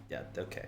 Yeah, okay.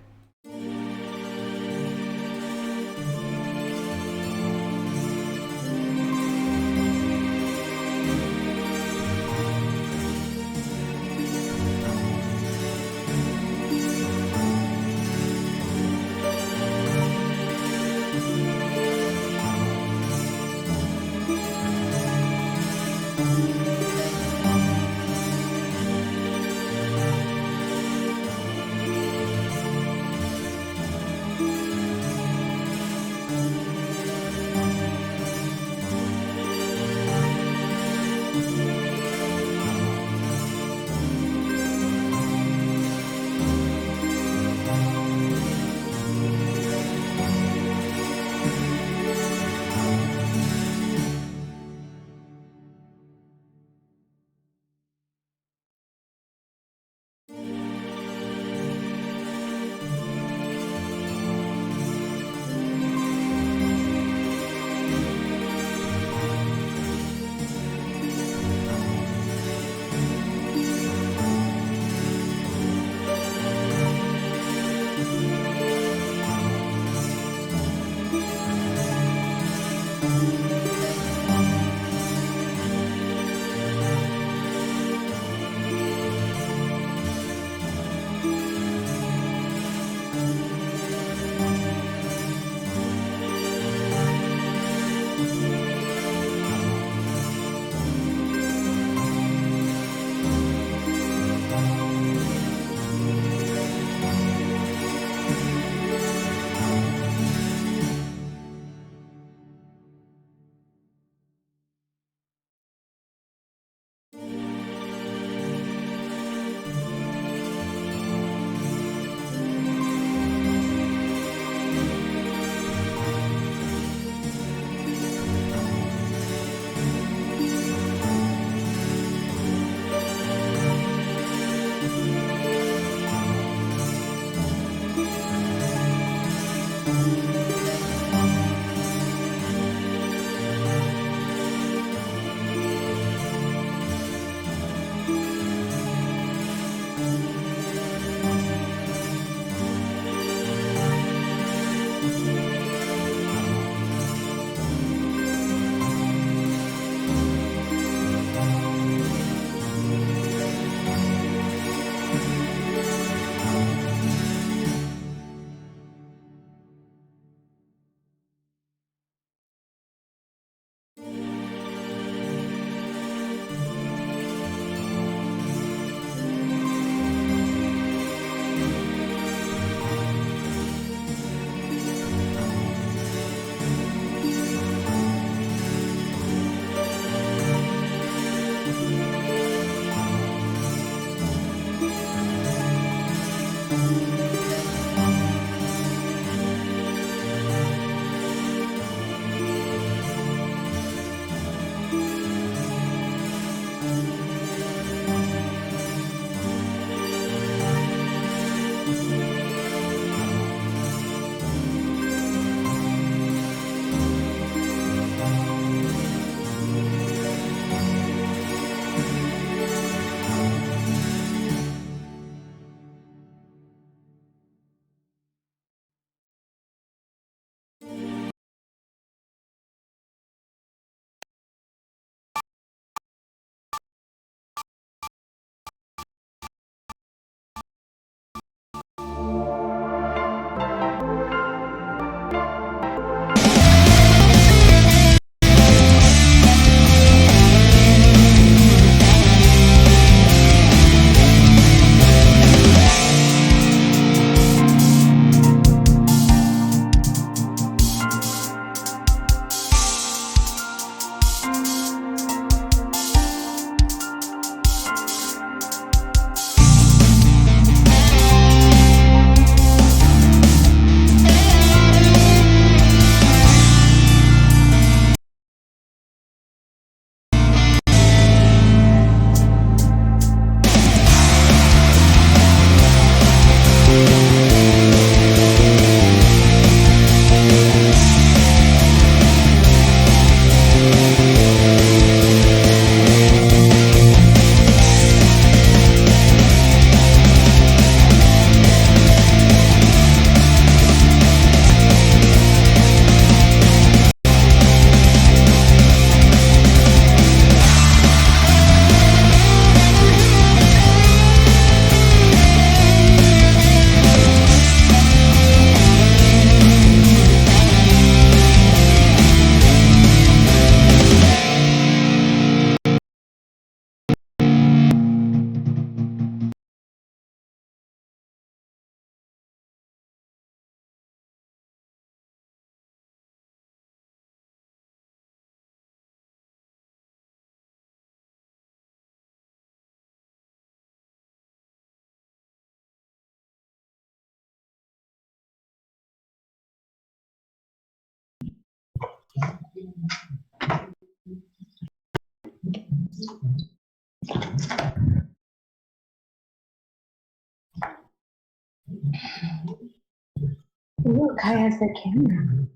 Ooh, Kai has the camera.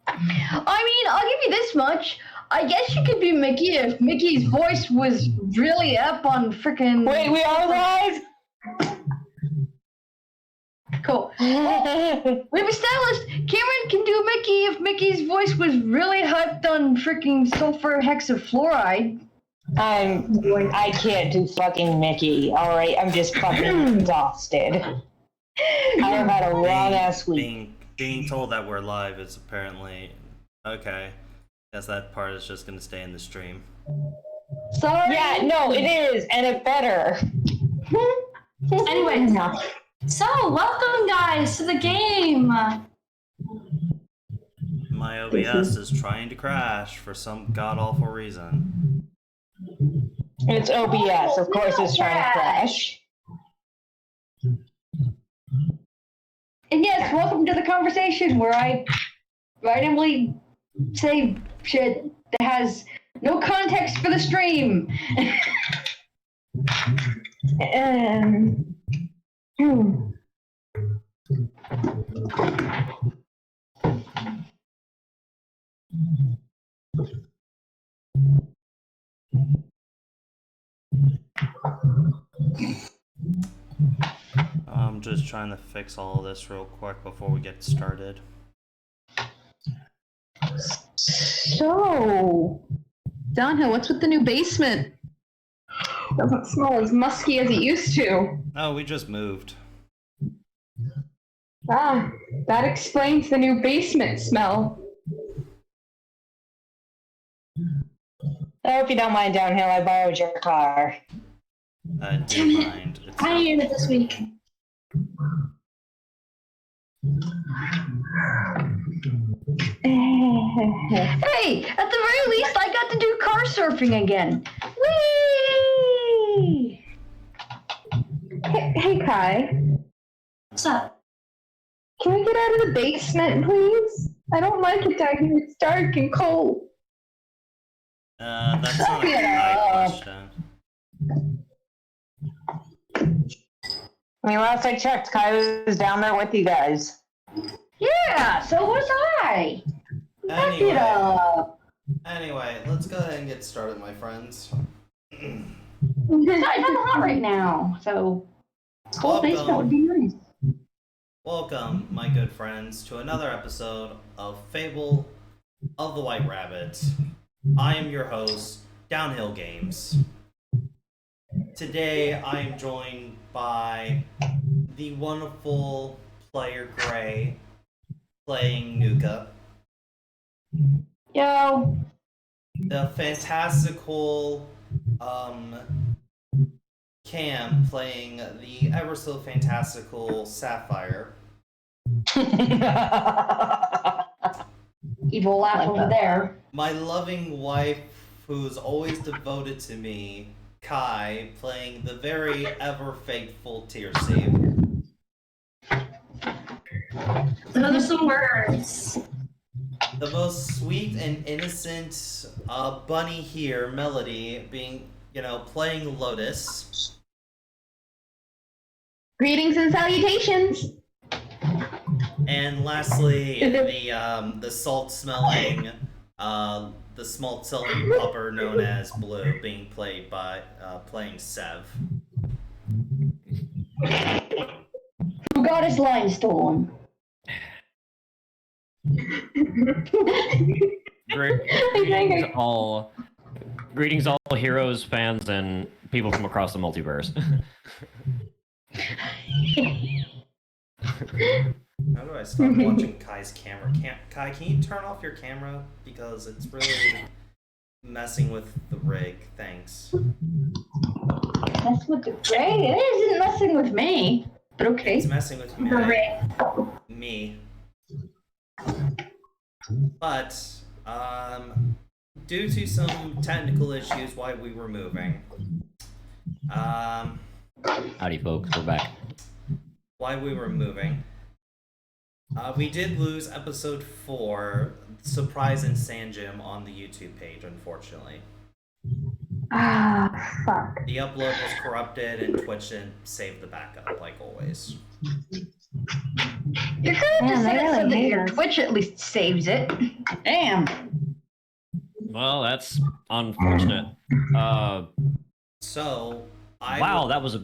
I mean, I'll give you this much. I guess you could be Mickey if Mickey's voice was really up on freaking. Wait, we are live? Cool. Well, we've established Cameron can do Mickey if Mickey's voice was really hyped on freaking sulfur hexafluoride. I can't do fucking Mickey, alright? I'm just fucking exhausted. I have had a long ass week. Being told that we're live is apparently okay. Guess that part is just gonna stay in the stream. Sorry. Yeah, no, it is, and it better. Anyway, so welcome guys to the game. My OBS is trying to crash for some god-awful reason. It's OBS, of course it's trying to crash. And yes, welcome to the conversation where I randomly say shit that has no context for the stream. I'm just trying to fix all of this real quick before we get started. So, Downhill, what's with the new basement? Doesn't smell as musky as it used to. Oh, we just moved. Ah, that explains the new basement smell. I hope you don't mind, Downhill, I borrowed your car. I do mind. It's I needed it this week. Hey, at the very least, I got to do car surfing again. Whee! Hey, Kai. What's up? Can we get out of the basement, please? I don't like it down here. It's dark and cold. That's not a high question. I mean, last I checked, Kai was down there with you guys. Yeah, so was I. Back it up. Anyway, let's go ahead and get started, my friends. It's kind of hot right now, so cold basement would be nice. Welcome, my good friends, to another episode of Fable of the White Rabbit. I am your host, Downhill Games. Today, I am joined by the wonderful player Gray, playing Nuka. Yo. The fantastical Cam, playing the ever so fantastical Sapphire. Evil laugh over there. My loving wife, who's always devoted to me, Kai, playing the very ever faithful Tearsey. Those are some words. The most sweet and innocent bunny here, Melody, being, playing Lotus. Greetings and salutations. And lastly, the salt-smelling, the salt-smelling pupper known as Blue, being played by, playing Sev. Who got his line stolen? Greetings all heroes, fans, and people from across the multiverse. How do I stop watching Kai's camera? Kai, can you turn off your camera? Because it's really messing with the rig. Thanks. Messing with the Gray? It isn't messing with me. But okay. It's messing with me. But, due to some technical issues while we were moving, Howdy, folks. We're back. while we were moving, We did lose episode 4, Surprise in Sandgem, on the YouTube page, unfortunately. Ah, fuck. The upload was corrupted and Twitch didn't save the backup, like always. You're gonna Man, just they say really so that hate your us. Twitch at least saves it. Damn. Well, that's unfortunate. So, Wow, that was a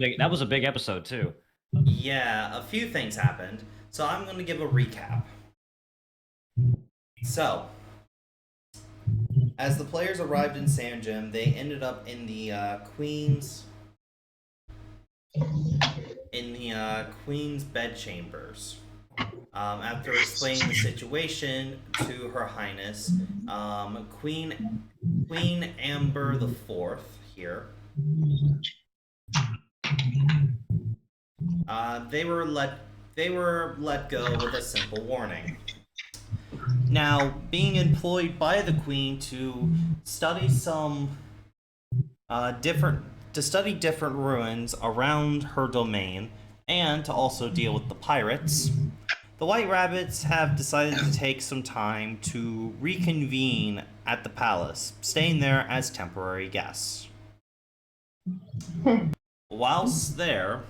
big episode too. Yeah, a few things happened. So I'm going to give a recap. So, as the players arrived in Sandgem, they ended up in the Queen's bedchambers. After explaining the situation to Her Highness, Queen Amber the Fourth here, they were let go with a simple warning. Now, being employed by the Queen to study different ruins around her domain, and to also deal with the pirates, the White Rabbits have decided to take some time to reconvene at the palace, staying there as temporary guests. Whilst there,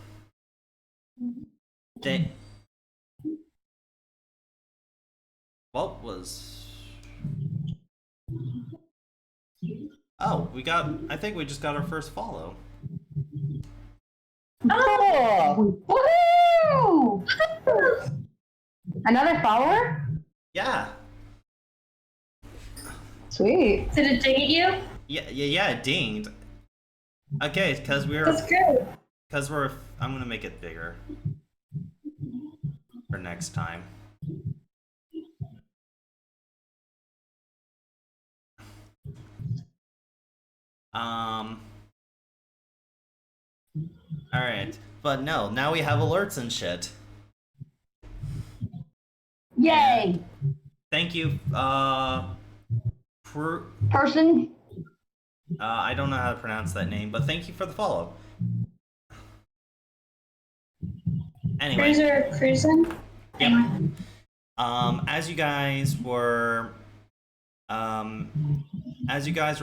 they... What was... Oh, I think we just got our first follow. Oh, Woohoo! Another follower? Yeah. sweet. Did it ding at you? Yeah, it dinged. Okay, because That's good. I'm gonna make it bigger for next time. Alright. But no, now we have alerts and shit. Yay! Thank you, Person? I don't know how to pronounce that name, but thank you for the follow. Anyway. Cruising? Yep. As you guys were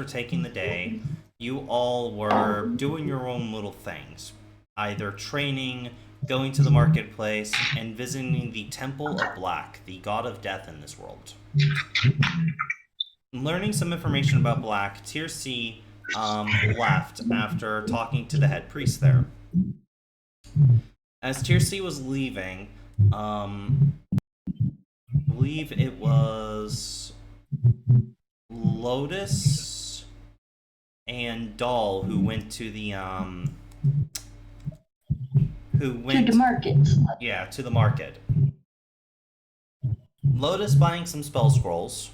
taking the day, you all were doing your own little things, either training, going to the marketplace, and visiting the Temple of Black, the god of death in this world. Learning some information about Black, Tier C left after talking to the head priest there. As Tier C was leaving, I believe it was Lotus and Doll who went to the To the market. Yeah, to the market. Lotus buying some spell scrolls,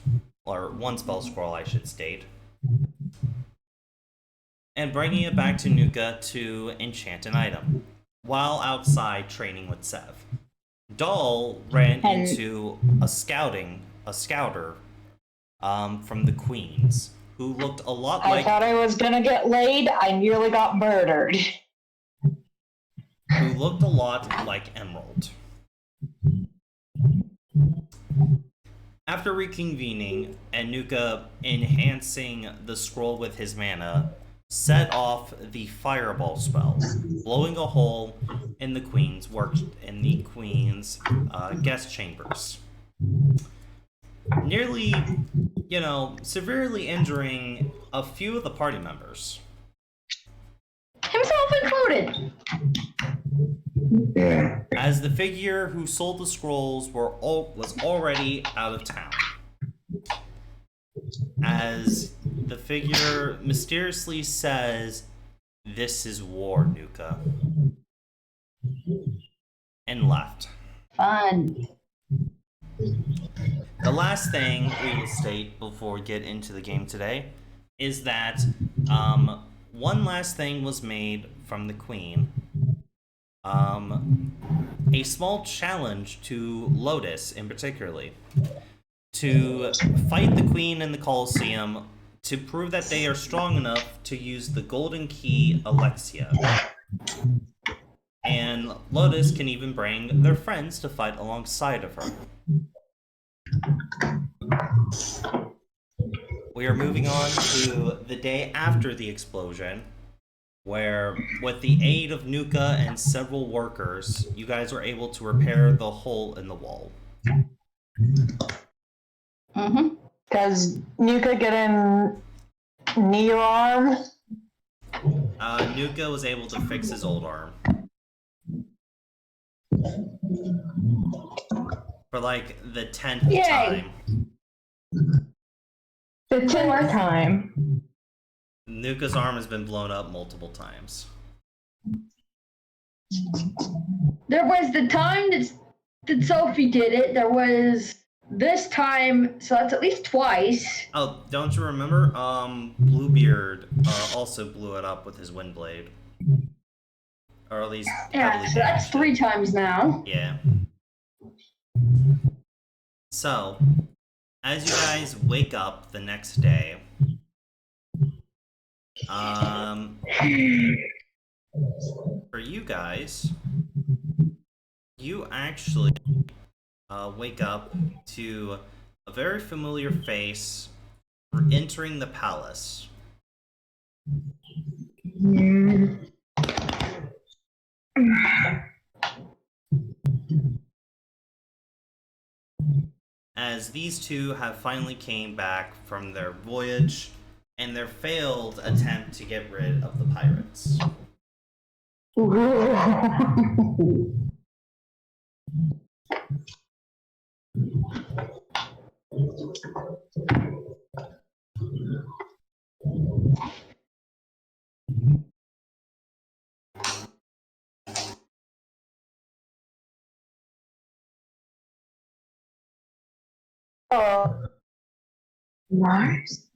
or one spell scroll I should state, and bringing it back to Nuka to enchant an item, while outside training with Sev. Doll ran into a scouter from the Queens, who looked a lot I like... thought I was gonna get laid. I nearly got murdered. Who looked a lot like Emerald. After reconvening, and Nuka enhancing the scroll with his mana, set off the fireball spell, blowing a hole in the Queen's guest chambers. Nearly, severely injuring a few of the party members. Himself included. As the figure who sold the scrolls was already out of town. As the figure mysteriously says, "This is war, Nuka," and left. Fun. The last thing we will state before we get into the game today is that one last thing was made from the Queen. A small challenge to Lotus, in particularly, to fight the Queen in the Colosseum to prove that they are strong enough to use the Golden Key Alexia. And And Lotus can even bring their friends to fight alongside of her. We are moving on to the day after the explosion, where, with the aid of Nuka and several workers, you guys were able to repair the hole in the wall. Mm-hmm. Does Nuka get a new arm? Nuka was able to fix his old arm. For like the 10th Yay. time. The 10th time. Nuka's arm has been blown up multiple times. There was the time that Sophie did it. There was this time, so that's at least twice. Oh, don't you remember? Bluebeard also blew it up with his wind blade. Or at least Yeah, heavily so that's damaged 3 times now. it. Yeah. So, as you guys wake up the next day, for you guys, you actually wake up to a very familiar face entering the palace. As these two have finally came back from their voyage and their failed attempt to get rid of the pirates. Mars?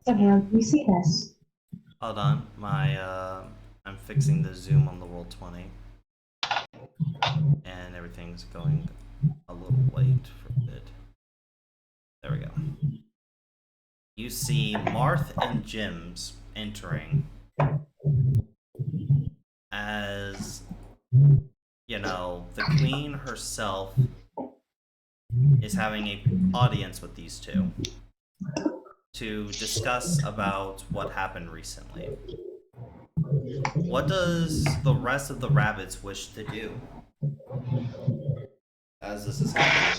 Can you see this? Hold on, I'm fixing the zoom on the Roll20. And everything's going a little late for a bit. There we go. You see Marth and Jims entering as, you know, the queen herself is having an audience with these two to discuss about what happened recently. What does the rest of the rabbits wish to do as this is happening?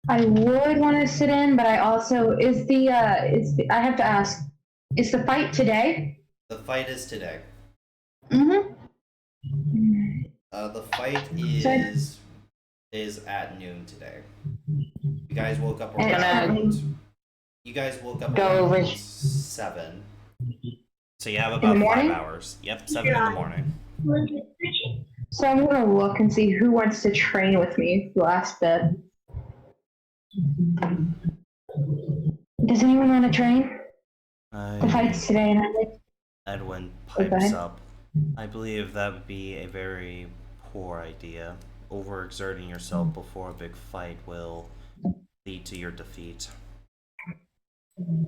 I would want to sit in, but I also I have to ask, is the fight today? The fight is today. Mm-hmm. The fight is at noon today. You guys woke up around. You guys woke up around 7. So you have about 5 hours. Yep, 7 in the morning. So I'm gonna look and see who wants to train with me last bit. Does anyone want to train? The fight's today, and I like. Edwin pipes up. I believe that would be a very poor idea. Overexerting yourself before a big fight will lead to your defeat.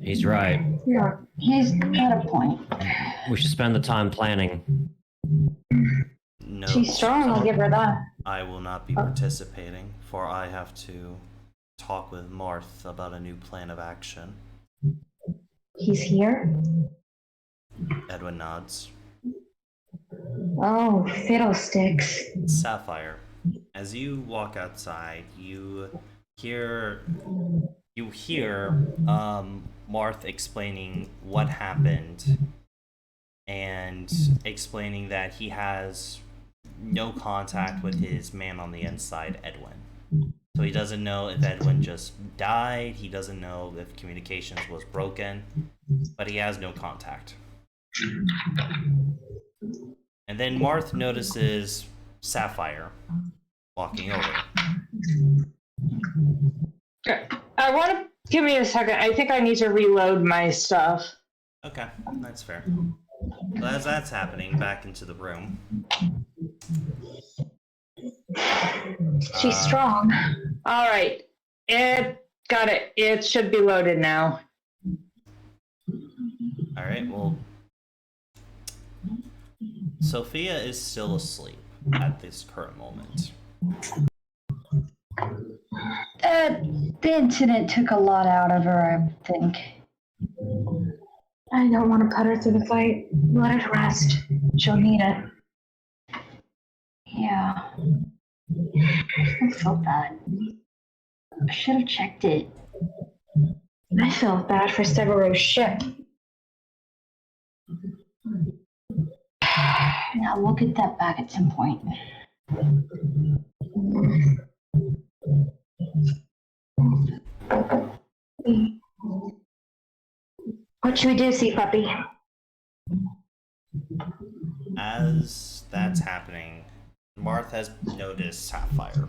He's right. Yeah, he's got a point. We should spend the time planning. No, She's strong, I'll give her that. I will not be participating, for I have to talk with Marth about a new plan of action. He's here? Edwin nods. Oh, fiddlesticks. Sapphire, as you walk outside, you hear Marth explaining what happened and explaining that he has no contact with his man on the inside, Edwin. So he doesn't know if Edwin just died, he doesn't know if communications was broken, but he has no contact. And then Marth notices Sapphire walking over. I want to give me a second. I think I need to reload my stuff. Okay, that's fair. So as that's happening, back into the room. She's strong. All right. Got it. It should be loaded now. Alright, well. Sophia is still asleep at this current moment. The incident took a lot out of her, I think. I don't want to put her through the fight. Let her rest. She'll need it. Yeah. I felt bad. I should have checked it. I felt bad for Severo's ship. Yeah, we'll get that back at some point. What should we do, Sea Puppy? As that's happening, Marth has noticed Sapphire.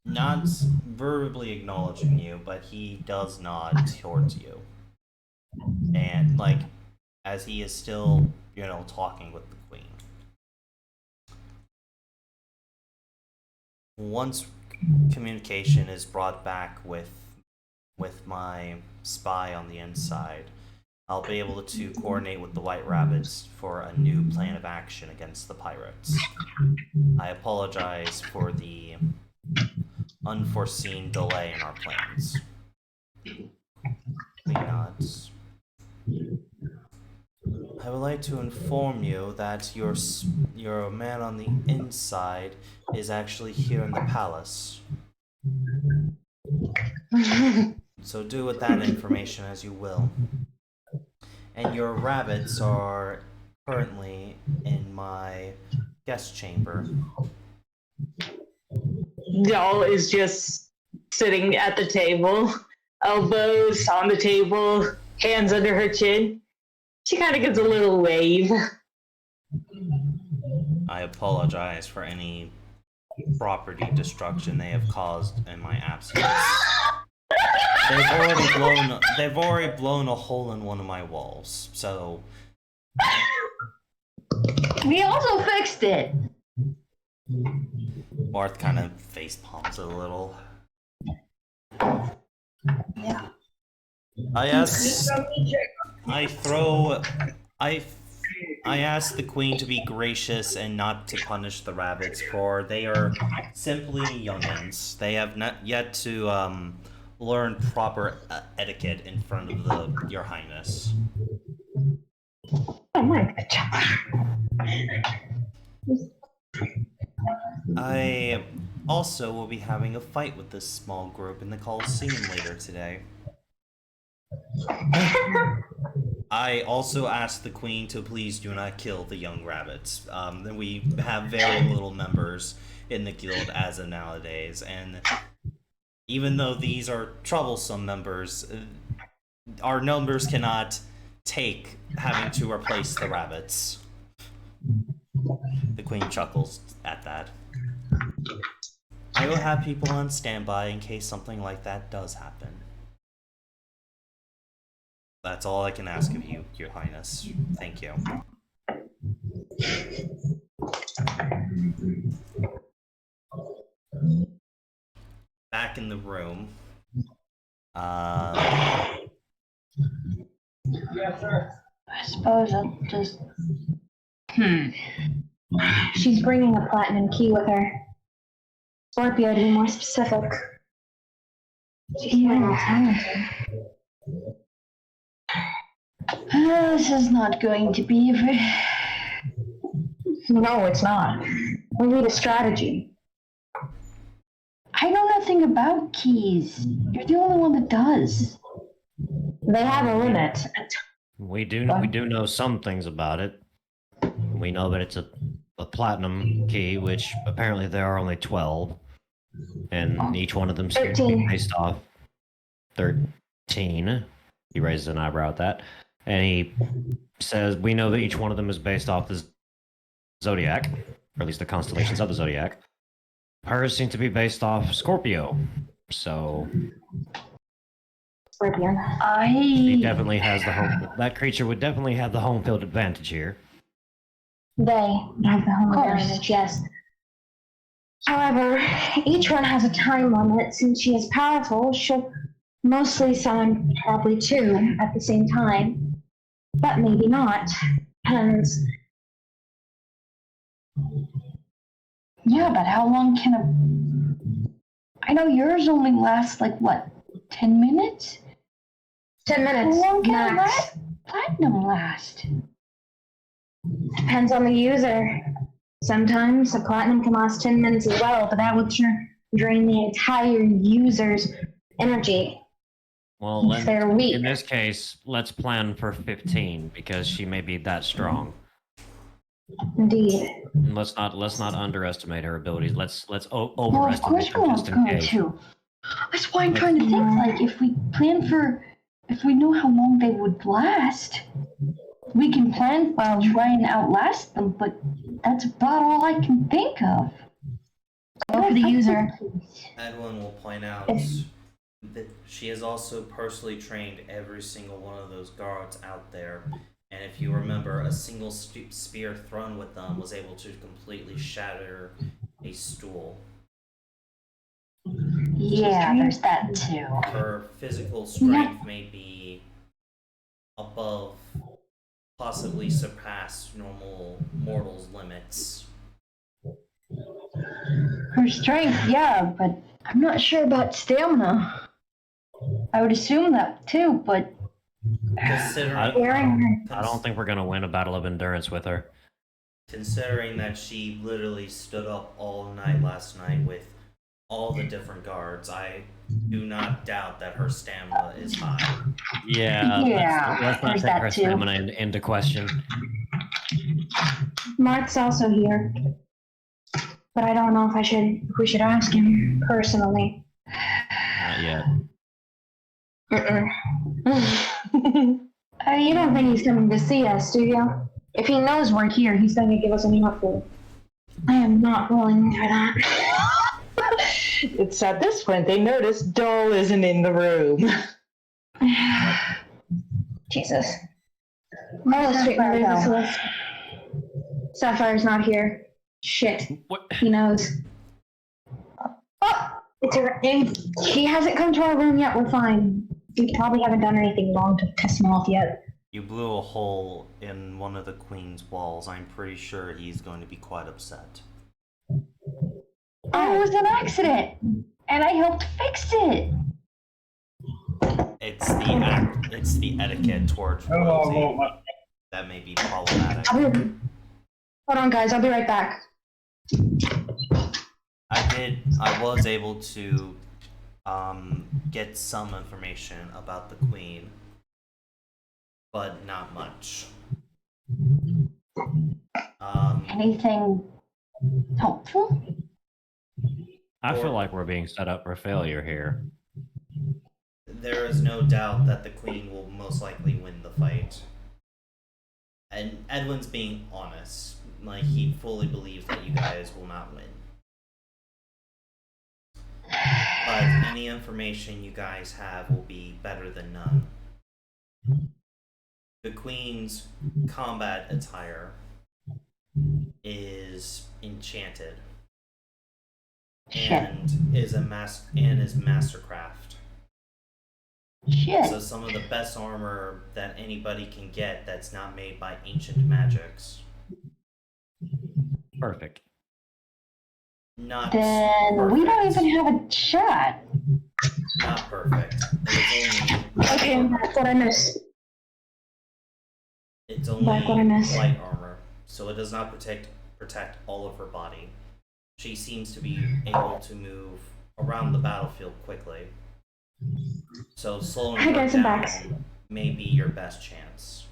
Not verbally acknowledging you, but he does nod towards you. And, like, as he is still, talking with the queen. Once communication is brought back with my spy on the inside, I'll be able to coordinate with the White Rabbits for a new plan of action against the pirates. I apologize for the unforeseen delay in our plans. He nods. I would like to inform you that your man on the inside is actually here in the palace. So do with that information as you will. And your rabbits are currently in my guest chamber. Doll is just sitting at the table, elbows on the table, hands under her chin. She kind of gives a little wave. I apologize for any property destruction they have caused in my absence. They've already blown a hole in one of my walls, so We also fixed it. Marth kind of face palms it a little. Yeah. I ask the queen to be gracious and not to punish the rabbits, for they are simply youngins. They have not yet to learn proper etiquette in front of your highness. Oh my I also will be having a fight with this small group in the Coliseum later today. I also asked the queen to please do not kill the young rabbits. We have very little members in the guild as of nowadays, and even though these are troublesome members, our numbers cannot take having to replace the rabbits. The queen chuckles at that. I will have people on standby in case something like that does happen. That's all I can ask of you, Your Highness. Thank you. Back in the room. Yes, sir. I suppose I'll just. She's bringing a platinum key with her. Scorpio, to be more specific. She's very talented. This is not going to be No, it's not. We need a strategy. I know nothing about keys. You're the only one that does. They have a limit. We do know some things about it. We know that it's a platinum key, which apparently there are only 12. And each one of them seems to be 13. based off 13. He raises an eyebrow at that. And he says, we know that each one of them is based off the zodiac, or at least the constellations of the zodiac. Hers seem to be based off Scorpio. So Scorpion. he definitely has the home. That creature would definitely have the home field advantage here. They have the home Of course. advantage, yes. However, each one has a time limit. Since she is powerful, she'll mostly summon probably 2 at the same time. But maybe not. Depends. Yeah, but how long can I know yours only lasts like what, 10 minutes? 10 minutes. How long can max. platinum last? Depends on the user. Sometimes a platinum can last 10 minutes as well, but that would drain the entire user's energy. Well, If they're weak. in this case, let's plan for 15 because she may be that strong. Indeed. Let's not underestimate her abilities. Let's Well, of overestimate course her we're just in going case. to. That's why I'm trying to think, like, if we know how long they would last, we can plan to try and outlast them, but that's about all I can think of. Go for the user. Edwin will point out that she has also personally trained every single one of those guards out there. And if you remember, a single spear thrown with them was able to completely shatter a stool. Yeah, there's that too. Her physical strength may be above, possibly surpass normal mortals' limits. Her strength, yeah, but I'm not sure about stamina. I would assume that too, but Considering, I don't think we're gonna win a battle of endurance with her. considering that she literally stood up all night last night with all the different guards, I do not doubt that her stamina is high. Yeah, Yeah, let's not there's take that her too. stamina into question. Mark's also here. But I don't know if we should ask him personally. Not yet. You don't think he's coming to see us, do you? If he knows we're here, he's going to give us any update. I am not willing for that. It's at this point they notice Doll isn't in the room. Jesus. Oh, sweet mother of Celeste. Sapphire's not here. Shit. What? He knows. Oh! It's her. He hasn't come to our room yet, we're fine. We probably haven't done anything wrong to piss him off yet. You blew a hole in one of the queen's walls. I'm pretty sure he's going to be quite upset. it was an accident, and I helped fix it. It's the etiquette towards royalty that may be problematic. Hold on, guys. I'll be right back. I was able to get some information about the queen, but not much. Anything helpful? I feel like we're being set up for failure here. There is no doubt that the queen will most likely win the fight. And Edwin's being honest. Like, he fully believes that you guys will not win. But any information you guys have will be better than none. The queen's combat attire is enchanted and is mastercraft. Shit. So some of the best armor that anybody can get that's not made by ancient magics. Perfect. Not Then perfect. we don't even have a shot. Not perfect. Okay, that's what I missed. It's only Back what I missed. light armor, so it does not protect all of her body. She seems to be able to move around the battlefield quickly. So slowing Hi, her guys, I'm down back. may be your best chance.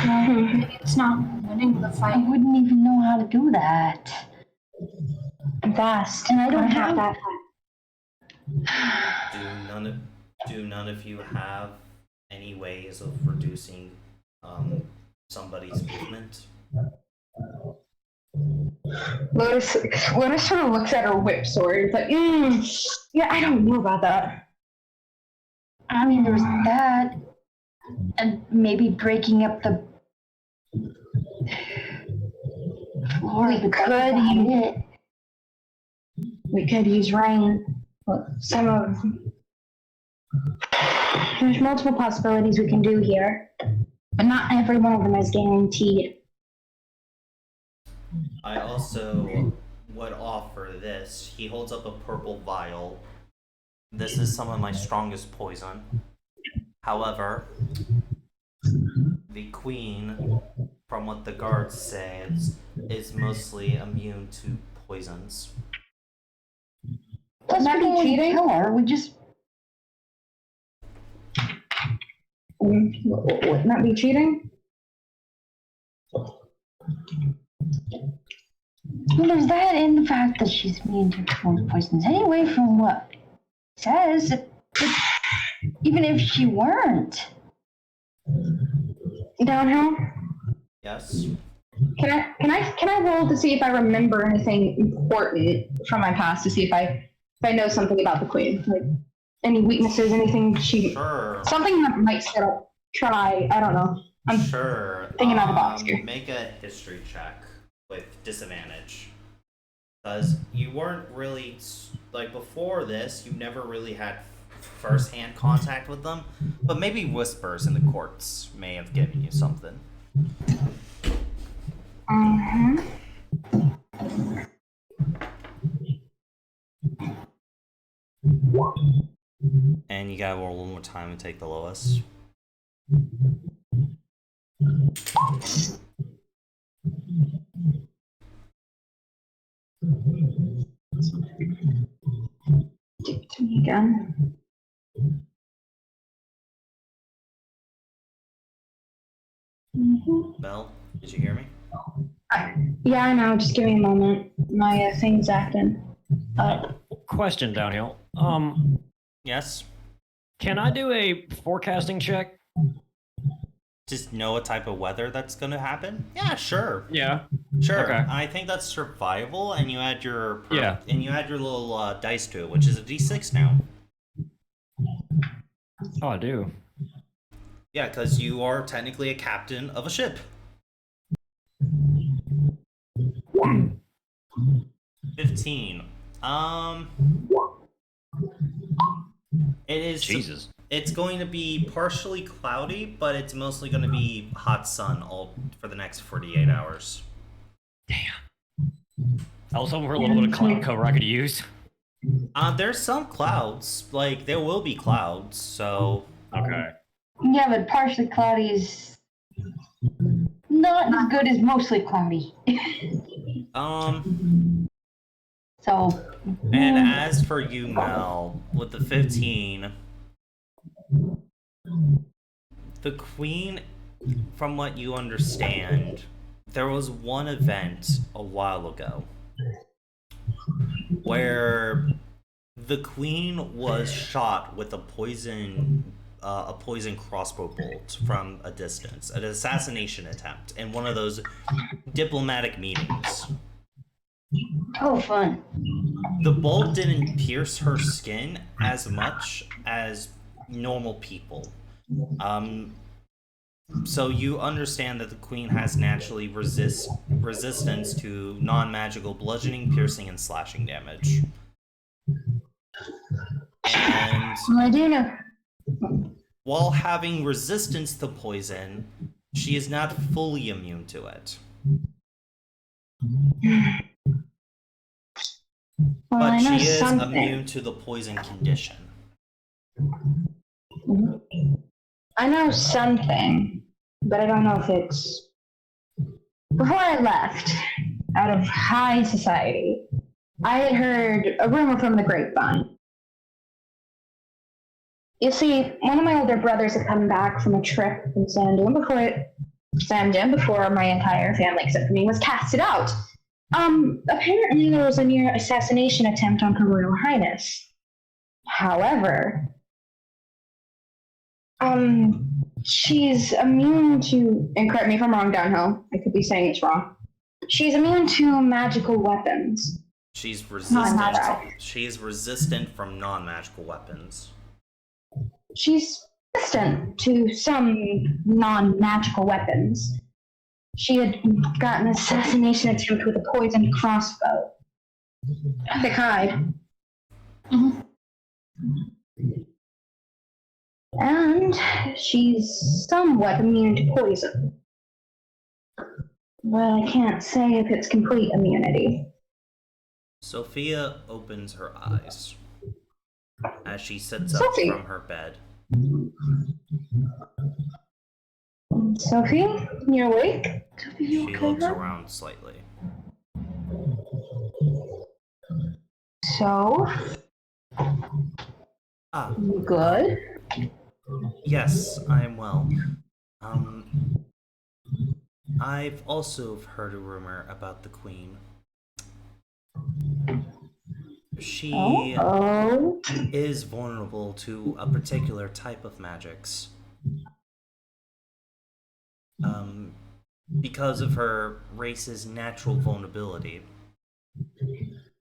Maybe it's not winning the I fight. wouldn't even know how to do that. I'm fast. And I don't have have- that. Do none of you have any ways of reducing somebody's movement? Lotus sort of looks at her whip sword, but yeah, I don't know about that. I mean, there's that. And maybe breaking up the floor. We but could that's about use- it. We could use rain. Well, there's multiple possibilities we can do here, but not every one of them is guaranteed. I also would offer this. He holds up a purple vial. This is some of my strongest poison. However, the queen, from what the guards say, is mostly immune to poisons. Plus, Not we don't cheating? kill her. We just Would not be cheating? well, there's that and the fact that she's immune to poisons. Anyway, from what it says, even if she weren't, Downhill? Yes? Can I roll to see if I remember anything important from my past to see if I know something about the queen? Like any weaknesses, anything Sure. something that might set up try, I don't know. I'm Sure. thinking out of the box here. Make a history check with disadvantage. Because you weren't really, like before this, you never really had first-hand contact with them, but maybe whispers in the courts may have given you something. And you gotta roll one more time and take the lowest. Give it to me again. Belle, did you hear me? Yeah, I know. Just give me a moment. My thing's acting up. Question, Downhill. Yes? Can I do a forecasting check? Just know what type of weather that's gonna happen? Yeah, sure. Yeah. Sure. Okay. I think that's survival, and you add your Yeah. and you add your little dice to it, which is a d6 now. Oh, I do. Yeah, because you are technically a captain of a ship. 15. It is. Jesus. It's going to be partially cloudy, but it's mostly going to be hot sun all for the next 48 hours. I was hoping for a little bit of cloud cover I could use. There's some clouds. Like there will be clouds. So. Okay. yeah, but partially cloudy is not as good as mostly cloudy. So. And as for you, Mel, with the 15, the queen, from what you understand, there was one event a while ago where the queen was shot with a poison crossbow bolt from a distance, an assassination attempt in one of those diplomatic meetings. Oh, fun. The bolt didn't pierce her skin as much as normal people. So you understand that the queen has naturally resistance to non-magical bludgeoning, piercing, and slashing damage. And Well, I do know. while having resistance to poison, she is not fully immune to it. Well, But I know she is something. immune to the poison condition. I know something, but I don't know if it's. Before I left, out of high society, I had heard a rumor from the grapevine. You see, one of my older brothers had come back from a trip in Sandgem before my entire family, except for me, was casted out. Apparently there was a near assassination attempt on Her Royal Highness. However, she's immune to, and correct me if I'm wrong, Downhill, I could be saying this wrong. She's immune to magical weapons. She's Not resistant. right. She's resistant from non-magical weapons. She's resistant to some non-magical weapons. she had got an assassination attempt with a poisoned crossbow. Thick hide. And she's somewhat immune to poison. But I can't say if it's complete immunity. Sophia opens her eyes as she sits up Sophie. from her bed. Sophie, you awake? Sophie, She you okay, looks hon? around slightly. So, Ah, you good? yes, I am well. I've also heard a rumor about the Queen. She Oh. is vulnerable to a particular type of magics. Because of her race's natural vulnerability.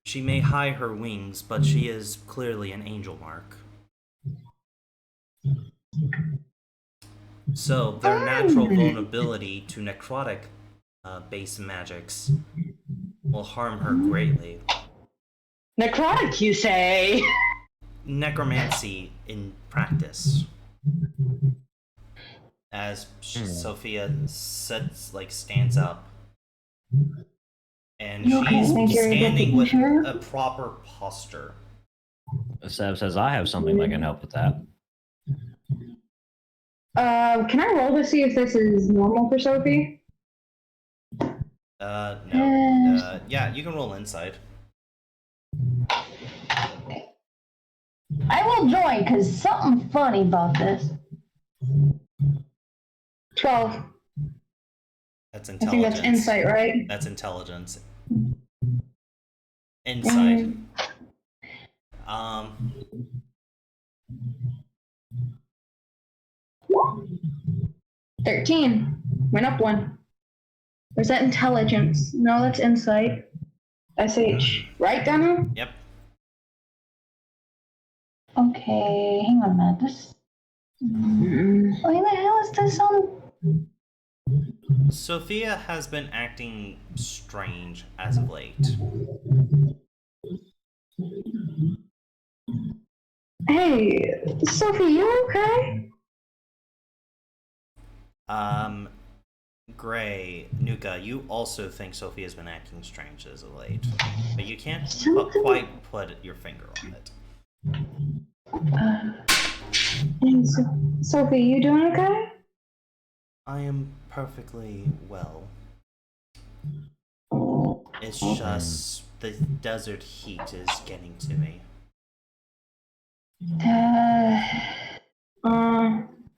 She may hide her wings, but she is clearly an angel mark. So their natural vulnerability to necrotic based magics will harm her greatly. Necrotic, you say? Necromancy in practice. As Sophia stands up, and You okay? she's Think you're standing taking with care? a proper posture. Seb says, I have something that can help with that. Can I roll to see if this is normal for Sophie? No. Yeah, you can roll inside. I will join, because something funny about this. 12. That's I intelligence. think that's insight, right? That's intelligence. Insight. 13. Went up one. Or is that intelligence? No, that's insight. SH. Right, Dana? Yep. Okay, hang on a minute. This. Why the hell is this on? Sophia has been acting strange as of late. Hey, Sophie, you okay? Gray, Nuka, you also think Sophia's been acting strange as of late, but you can't quite put your finger on it. Hey, Sophie, you doing okay? I am perfectly well. It's just the desert heat is getting to me.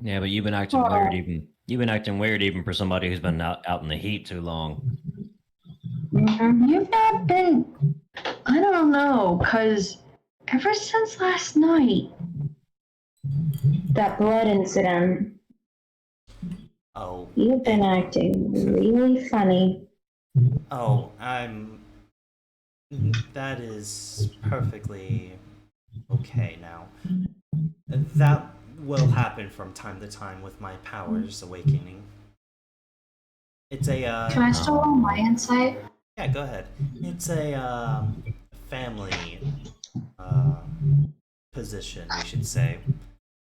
Yeah, but you've been acting weird even. You've been acting weird even for somebody who's been out in the heat too long. You've not been. I don't know, because ever since last night. That blood incident. Oh. You've been acting really funny. Oh, that is perfectly okay now. That will happen from time to time with my powers awakening. It's a, Can I still roll my insight? Yeah, go ahead. It's a, family, position, we should say.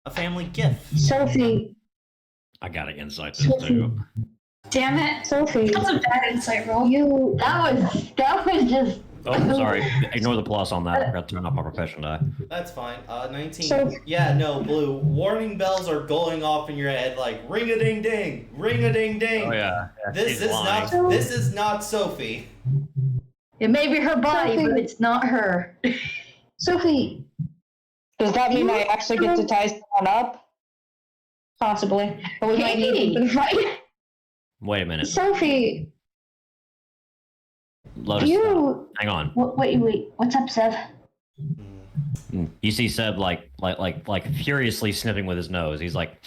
A family gift. Sophie. I got an insight this too. Damn it. Sophie. That's a bad insight roll. You. That was just. Oh, sorry. Ignore the plus on that. I forgot to turn off my profession die. That's fine. 19. So- Yeah, no, Blue. Warning bells are going off in your head like ring-a-ding-ding, ring-a-ding-ding. Oh yeah. This is not Sophie. It may be her body, but it's not her. Sophie. Does that mean I actually get to tie someone up? Possibly. But we might need Hey. to fight. Wait a minute. Sophie, Lotus, you. hang on. Wait. What's up, Sev? You see Seb like furiously sniffing with his nose. He's like,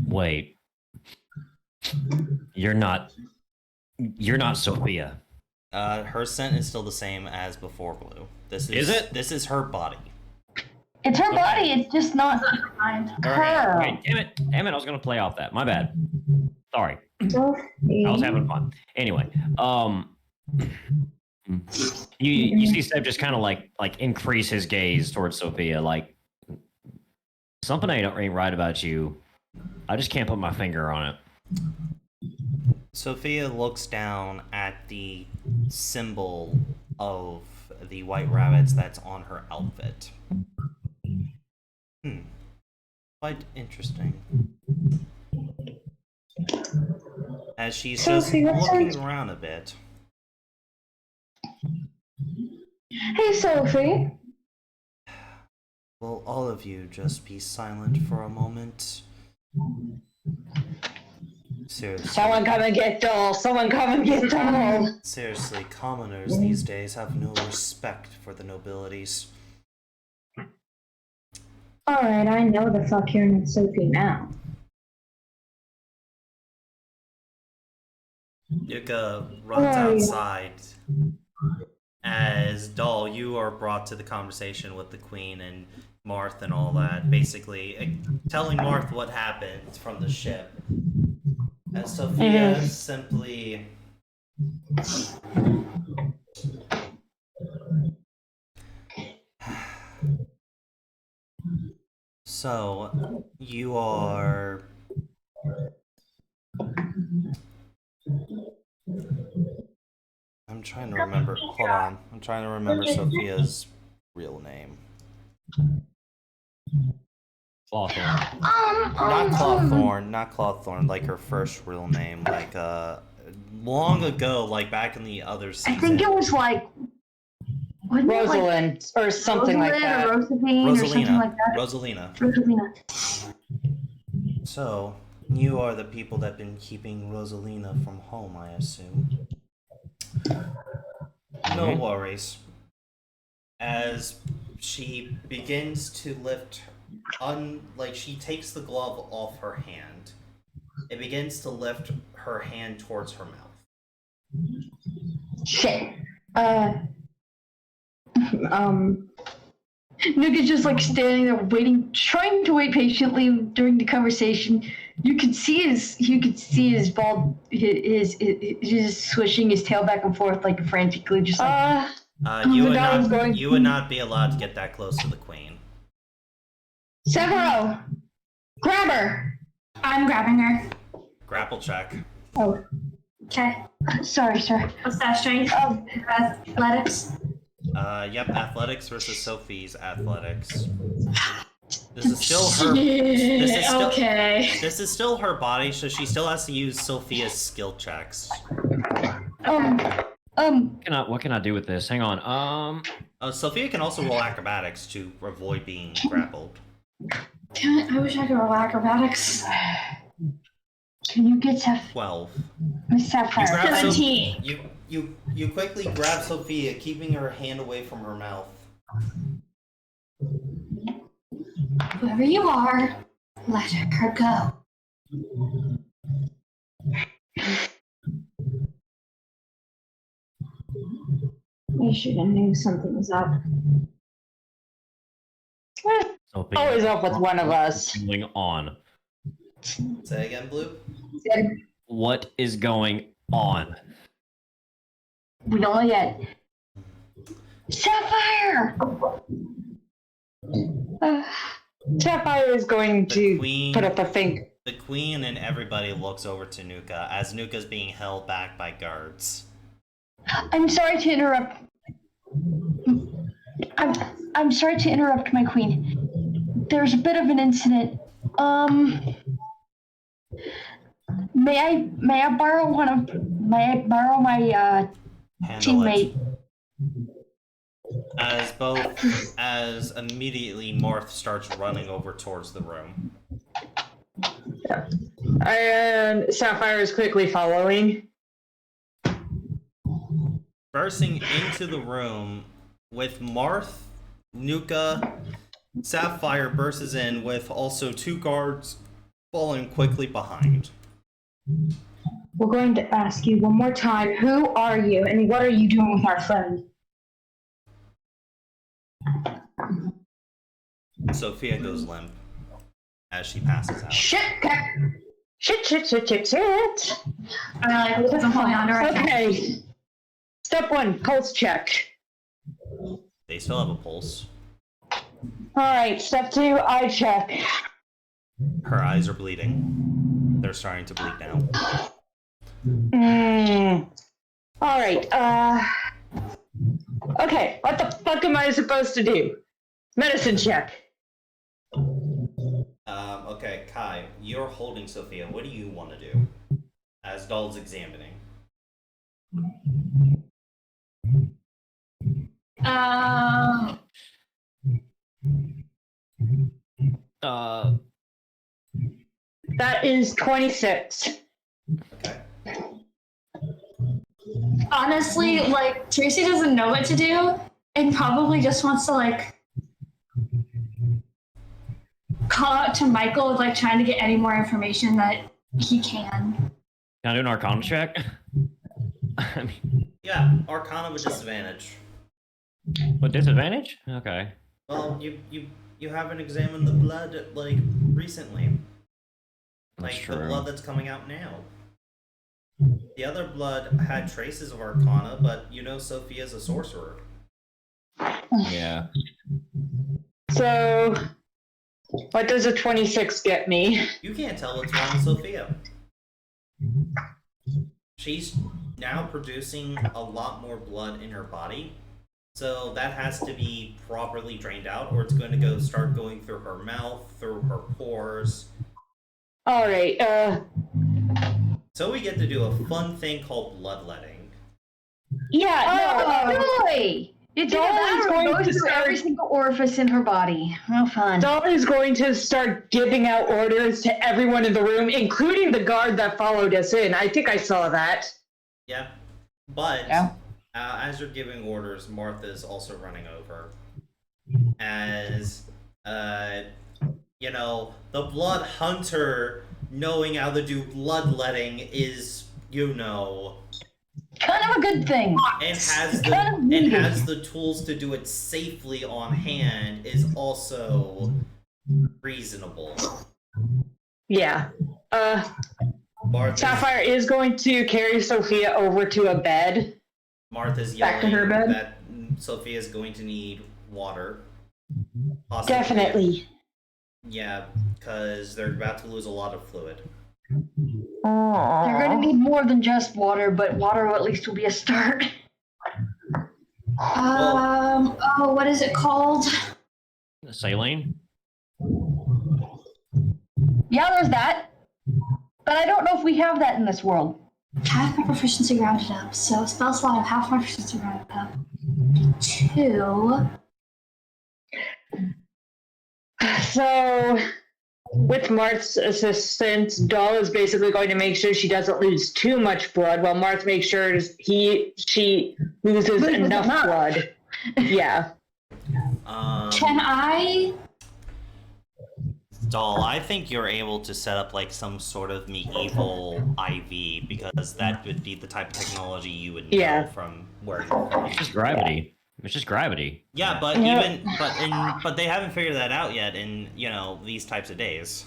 wait. You're not Sophia. Her scent is still the same as before, Blue. Is it? This is her body. It's her body. It's just not Fine. her. Okay, damn it! I was gonna play off that. My bad. Sorry, Sophie. I was having fun. Anyway, you see Seb just kind of like increase his gaze towards Sophia, like something ain't right about you. I just can't put my finger on it. Sophia looks down at the symbol of the white rabbits that's on her outfit. Quite interesting. As she's just Sophie, what's looking her- around a bit. Hey, Sophie. Will all of you just be silent for a moment? Seriously. Someone come and get Doll. Someone come and get Doll. Seriously, commoners these days have no respect for the nobilities. Alright, I know the fuck you're not Sophie now. Yuka runs outside. As Doll, you are brought to the conversation with the Queen and Marth and all that, basically telling Marth what happened from the ship. And Sophia simply So, you are I'm trying to remember. Hold on. I'm trying to remember Sophia's real name. Clawthorn. Not Clawthorn, not Clawthorn, like her first real name, like long ago, like back in the other I season. think it was like wasn't it like Rosalind or something like that. Or Josephine or something like that. Rosalina. Rosalina. So, you are the people that been keeping Rosalina from home, I assume. No worries. As she begins to lift, like she takes the glove off her hand, it begins to lift her hand towards her mouth. Shit. Nick is just like standing there waiting, trying to wait patiently during the conversation. You could see his bald, his swishing his tail back and forth like frantically, just like. You the guy would not be allowed to get that close to the Queen. Severo! Grab her! I'm grabbing her. Grapple check. Oh. Okay. Sorry, sir. What's that strength? Athletics. Yep, athletics versus Sophie's athletics. This is still her. This is still, Okay. This is still her body, so she still has to use Sophia's skill checks. What can I do with this? Hang on. Sophia can also roll acrobatics to avoid being grappled. Damn it, I wish I could roll acrobatics. Can you get 12. Miss Sapphire? You grab 17. You quickly grab Sophia, keeping her hand away from her mouth. Whoever you are, let her go. You should have knew something was up. Sophia, Always up with one of us. what's going on? Say again, Blue? What is going on? We don't know yet. Sapphire! Sapphire is going The to Queen. put up a finger. The Queen and everybody looks over to Nuka as Nuka's being held back by guards. I'm sorry to interrupt. I'm sorry to interrupt, my queen. There's a bit of an incident. May I borrow my Handle teammate? it. As immediately Marth starts running over towards the room. And Sapphire is quickly following. Bursting into the room with Marth, Nuka, Sapphire bursts in with also 2 guards following quickly behind. We're going to ask you one more time, who are you and what are you doing with our friend? Sophia goes limp as she passes out. Shit. I like because I'm falling under. I can't. Okay. Step 1, pulse check. They still have a pulse. Alright, step 2, eye check. Her eyes are bleeding. They're starting to bleed now. Alright, okay, what the fuck am I supposed to do? Medicine check. Okay, Kai, you're holding Sophia. What do you want to do? As Dahl's examining. That is 26. Okay. Honestly, like, Tracy doesn't know what to do and probably just wants to, like, call out to Michael, like, trying to get any more information that he can. Can I do an Arcana check? I mean, Yeah, Arcana with disadvantage. with disadvantage? Okay. Well, you haven't examined the blood, like, recently. That's Like, true. the blood that's coming out now. The other blood had traces of Arcana, but you know Sophia's a sorcerer. Yeah. So, what does a 26 get me? You can't tell what's wrong with Sophia. She's now producing a lot more blood in her body, so that has to be properly drained out, or it's going to start going through her mouth, through her pores. Alright, So we get to do a fun thing called bloodletting. yeah, no, Really? It's Dahl either is that or going it goes to through every start- single orifice in her body. How fun. Dahl is going to start giving out orders to everyone in the room, including the guard that followed us in. I think I saw that. Yeah. But, Yeah. as you're giving orders, Martha's also running over. As, you know, the blood hunter knowing how to do bloodletting is, you know, Kind of a good thing. and has Kind of needed. the tools to do it safely on hand is also reasonable. Yeah. Martha's, Sapphire is going to carry Sophia over to a bed. Martha's Back to yelling her bed? that Sophia's going to need water. Possibly. Definitely. Yeah, because they're about to lose a lot of fluid. They're going to need more than just water, but water at least will be a start. Oh, what is it called? Saline? Yeah, there's that. But I don't know if we have that in this world. Half my proficiency rounded up, so spell slot of half my proficiency rounded up. 2. So, with Marth's assistance, Dahl is basically going to make sure she doesn't lose too much blood, while Marth makes sure she loses enough blood. Yeah. Can I? Doll, I think you're able to set up like some sort of medieval IV because that would be the type of technology you would know Yeah. from where you're from. It's just gravity. It's just gravity. Yeah, but Yeah. but they haven't figured that out yet in, you know, these types of days.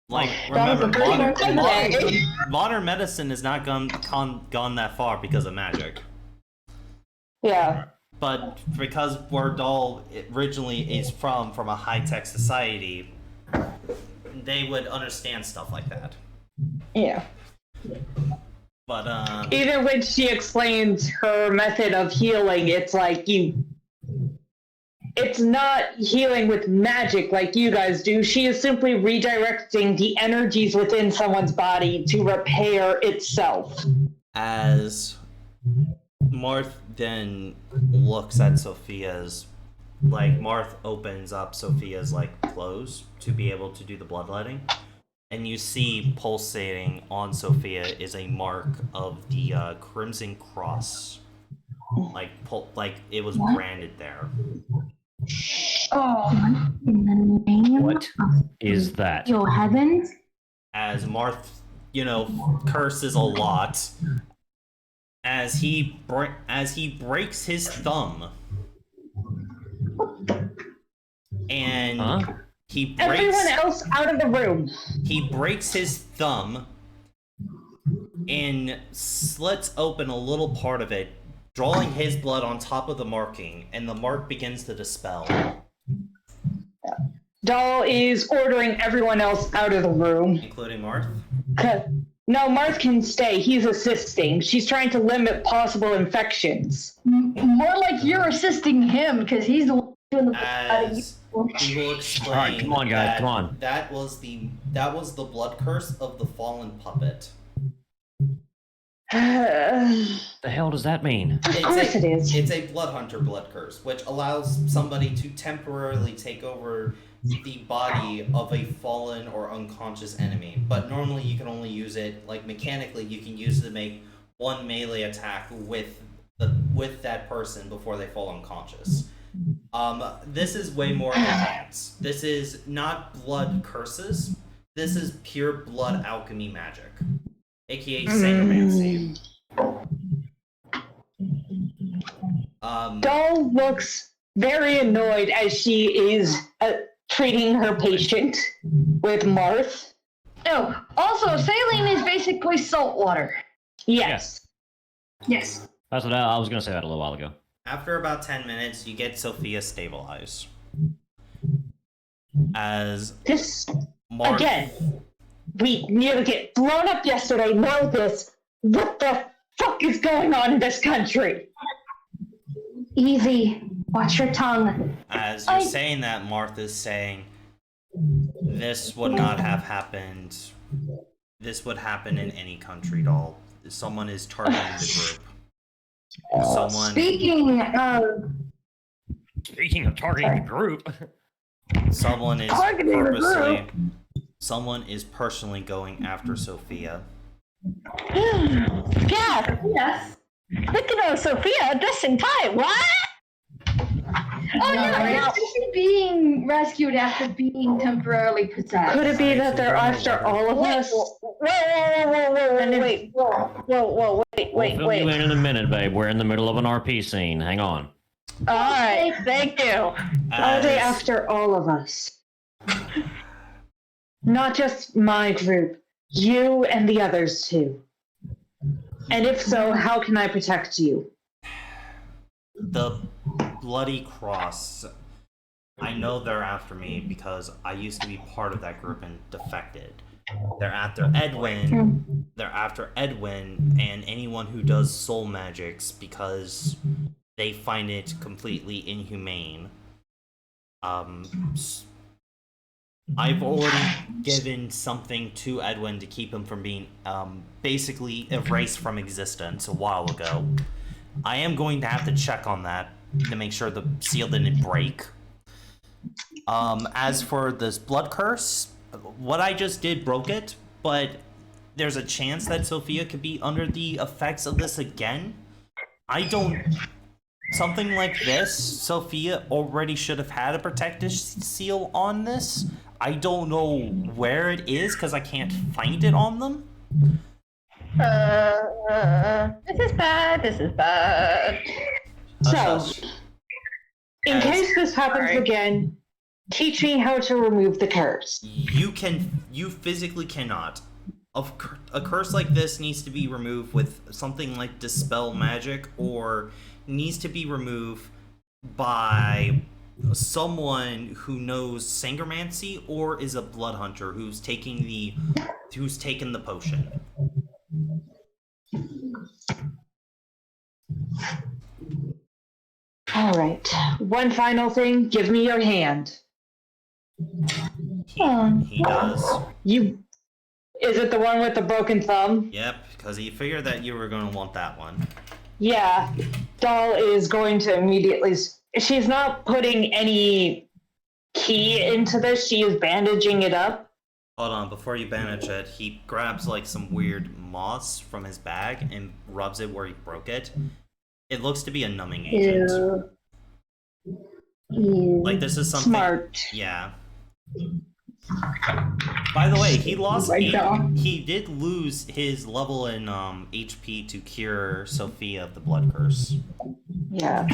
Like, That was remember, a pretty good day. modern medicine has not gone that far because of magic. Yeah. But because where Doll originally is from a high-tech society, they would understand stuff like that. Yeah. But, Even when she explains her method of healing, it's like it's not healing with magic like you guys do. She is simply redirecting the energies within someone's body to repair itself. as Marth then looks at Sophia's, like, Marth opens up Sophia's, like, clothes to be able to do the bloodletting. And you see pulsating on Sophia is a mark of the Crimson Cross. Like it was branded there. Oh, in the name What is that? your heavens. As Marth, you know, curses a lot. As he breaks his thumb. and Huh? he Everyone else out of the room. breaks his thumb and slits open a little part of it, drawing his blood on top of the marking, and the mark begins to dispel. Doll is ordering everyone else out of the room. Including Marth? No, Marth can stay. He's assisting. She's trying to limit possible infections. More like you're assisting him because he's the one doing the As he will explain. Alright, come on, guys, that come on. That was the blood curse of the fallen puppet. Of The hell does that mean? course it is. It's a blood hunter blood curse, which allows somebody to temporarily take over the body of a fallen or unconscious enemy. But normally you can only use it, like mechanically, you can use it to make one melee attack with that person before they fall unconscious. This is way more advanced. This is not blood curses. This is pure blood alchemy magic, aka Sangermancy. Doll looks very annoyed as she is treating her patient with Marth. Oh, also, saline is basically salt water. Yes. Yes. That's what I was gonna say that a little while ago. After about 10 minutes, you get Sophia stabilized. As This, Marth, again, we nearly get blown up yesterday. Now this. What the fuck is going on in this country? Easy. Watch your tongue. as you're saying that, Martha's saying, this would not have happened. This would happen in any country, doll. Someone is targeting the group. Someone. Speaking of targeting the group. Someone is Targeting the purposely. Someone is personally going after Sophia. Yeah. Yes. Look at Sophia just in time. What? Oh, yeah, she's being rescued after being temporarily possessed. Could it be that they're after all of us? Wait. We'll fill you in a minute, babe. We're in the middle of an RP scene. Hang on. All right, thank you. Are they after all of us? Not just my group, you and the others too. And if so, how can I protect you? The Bloody Cross. I know they're after me because I used to be part of that group and defected. They're after Edwin. They're after Edwin and anyone who does soul magics because they find it completely inhumane. I've already given something to Edwin to keep him from being basically erased from existence a while ago. I am going to have to check on that to make sure the seal didn't break. As for this blood curse, what I just did broke it, but there's a chance that Sophia could be under the effects of this again. Something like this, Sophia already should have had a protective seal on this. I don't know where it is because I can't find it on them. This is bad. So, in case this happens again, teach me how to remove the curse. You physically cannot. A curse like this needs to be removed with something like Dispel Magic, or needs to be removed by someone who knows Sangermancy or is a blood hunter who's taken the potion. All right. One final thing. Give me your hand. He does. Is it the one with the broken thumb? Yep, because he figured that you were going to want that one. Yeah. Doll is going to immediately. She's not putting any key into this. She is bandaging it up. Hold on, before you bandage it, he grabs like some weird moss from his bag and rubs it where he broke it. It looks to be a numbing agent. Like this is something. Smart. Yeah. By the way, he did lose his level in HP to cure Sophia of the blood curse. Yeah.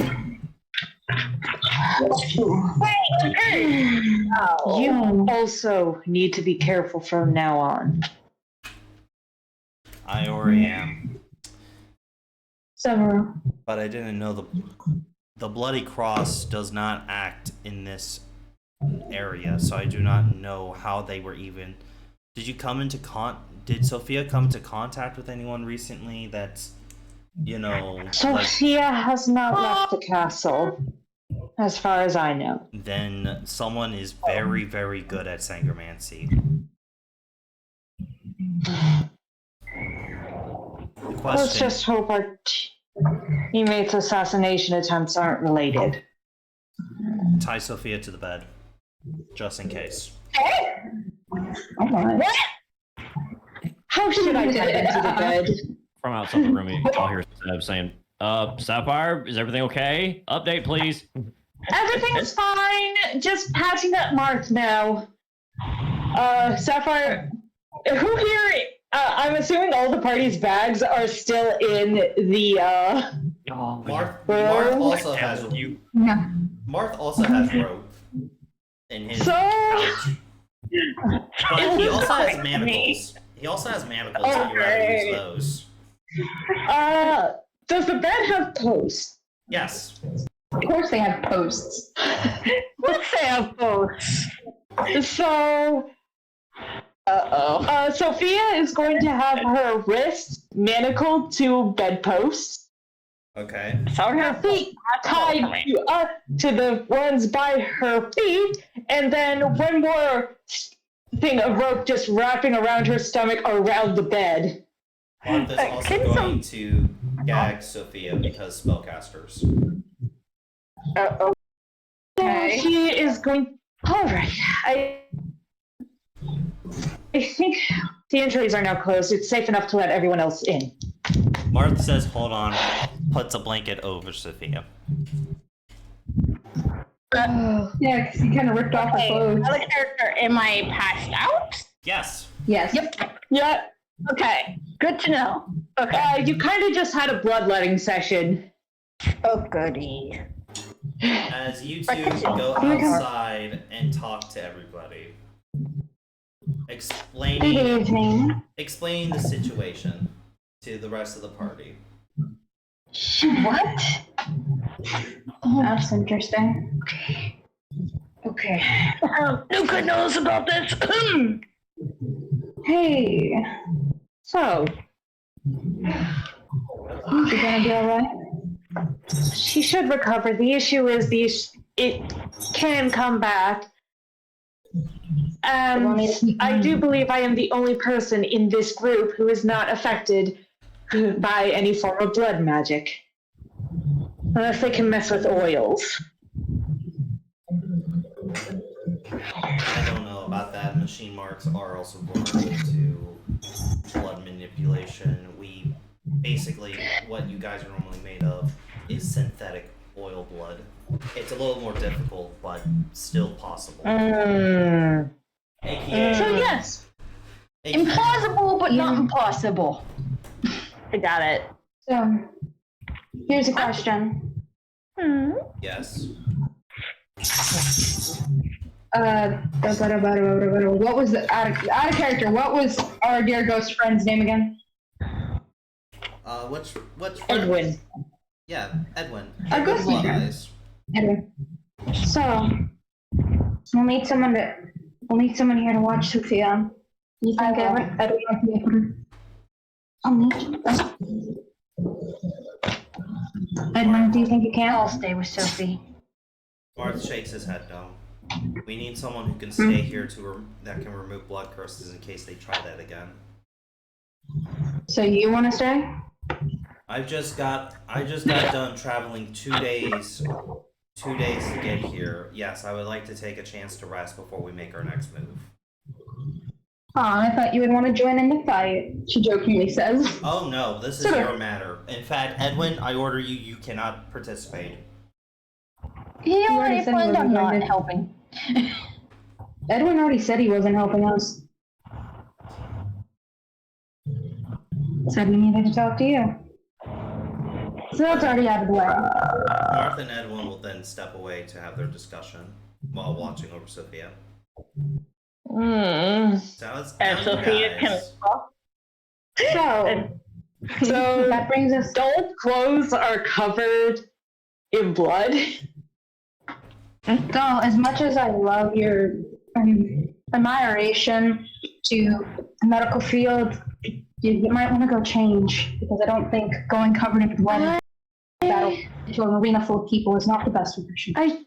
You also need to be careful from now on. I already am. Several. But I didn't know the Bloody Cross does not act in this area, so I do not know how they were even. Did Sophia come into contact with anyone recently that's, Sophia has not left the castle, as far as I know. then someone is very, very good at Sangromancy. The Let's question, just hope our teammates' assassination attempts aren't related. tie Sophia to the bed, just in case. Oh my. How should I get into the bed? From outside the room, you all hear Seb saying, Sapphire, is everything okay? Update, please. Everything's fine. Just patching up Marth now. Sapphire, who here? I'm assuming all the party's bags are still in the. Marth also has No. Marth also has rope in his So. pouch. But he also has manacles. He also has manacles if you rather use those. Does the bed have posts? Yes. Of course they have posts. Let's say have posts. So. Sophia is going to have her wrists manacled to bedposts. Okay. So her feet tied to the ones by her feet, and then one more thing of rope just wrapping around her stomach around the bed. Martha's also going to gag Sophia because spellcasters. So she is going. All right. I think the entries are now closed. It's safe enough to let everyone else in. Martha says, hold on, puts a blanket over Sophia. Yeah, because he kind of ripped off her clothes. Other character, am I passed out? Yes. Yes. Yep. Yeah. Okay. Good to know. Okay. You kind of just had a bloodletting session. Oh, goody. As you two go outside and talk to everybody. Explaining the situation to the rest of the party. What? That's interesting. Okay. Luca knows about this. Hey. So, She gonna be alright? she should recover. The issue is it can come back. I do believe I am the only person in this group who is not affected by any form of blood magic. Unless they can mess with oils. I don't know about that. Machine marks are also vulnerable to blood manipulation. Basically, what you guys are normally made of is synthetic oil blood. It's a little more difficult, but still possible. AKA, So yes, AKA, implausible but not impossible. I got it. So, here's a question. yes. What was the out of character? What was our dear ghost friend's name again? Which Edwin. Yeah, Edwin. Our Edwin ghost Blood leader. Eyes. Edwin. So, we'll need someone here to watch Sophia. You think Edwin might be able to? Edwin, do you think you can? I'll stay with Sophie. Marth shakes his head no. We need someone who can stay here that can remove blood curses in case they try that again. So you want to stay? I just got done traveling 2 days. 2 days to get here. Yes, I would like to take a chance to rest before we make our next move. I thought you would want to join in the fight, she jokingly says. Oh no, this is your matter. In fact, Edwin, I order you, you cannot participate. He already already said he planned on wasn't not going to. helping. Edwin already said he wasn't helping us. Said we needed to talk to you. So that's already out of the way. Martha and Edwin will then step away to have their discussion while watching over Sophia. Sounds And Sophia can talk. So That brings us. Doll's clothes are covered in blood. So, as much as I love your admiration to the medical field, you might want to go change, because I don't think going covered in blood battle into an arena full of people is not the best impression. I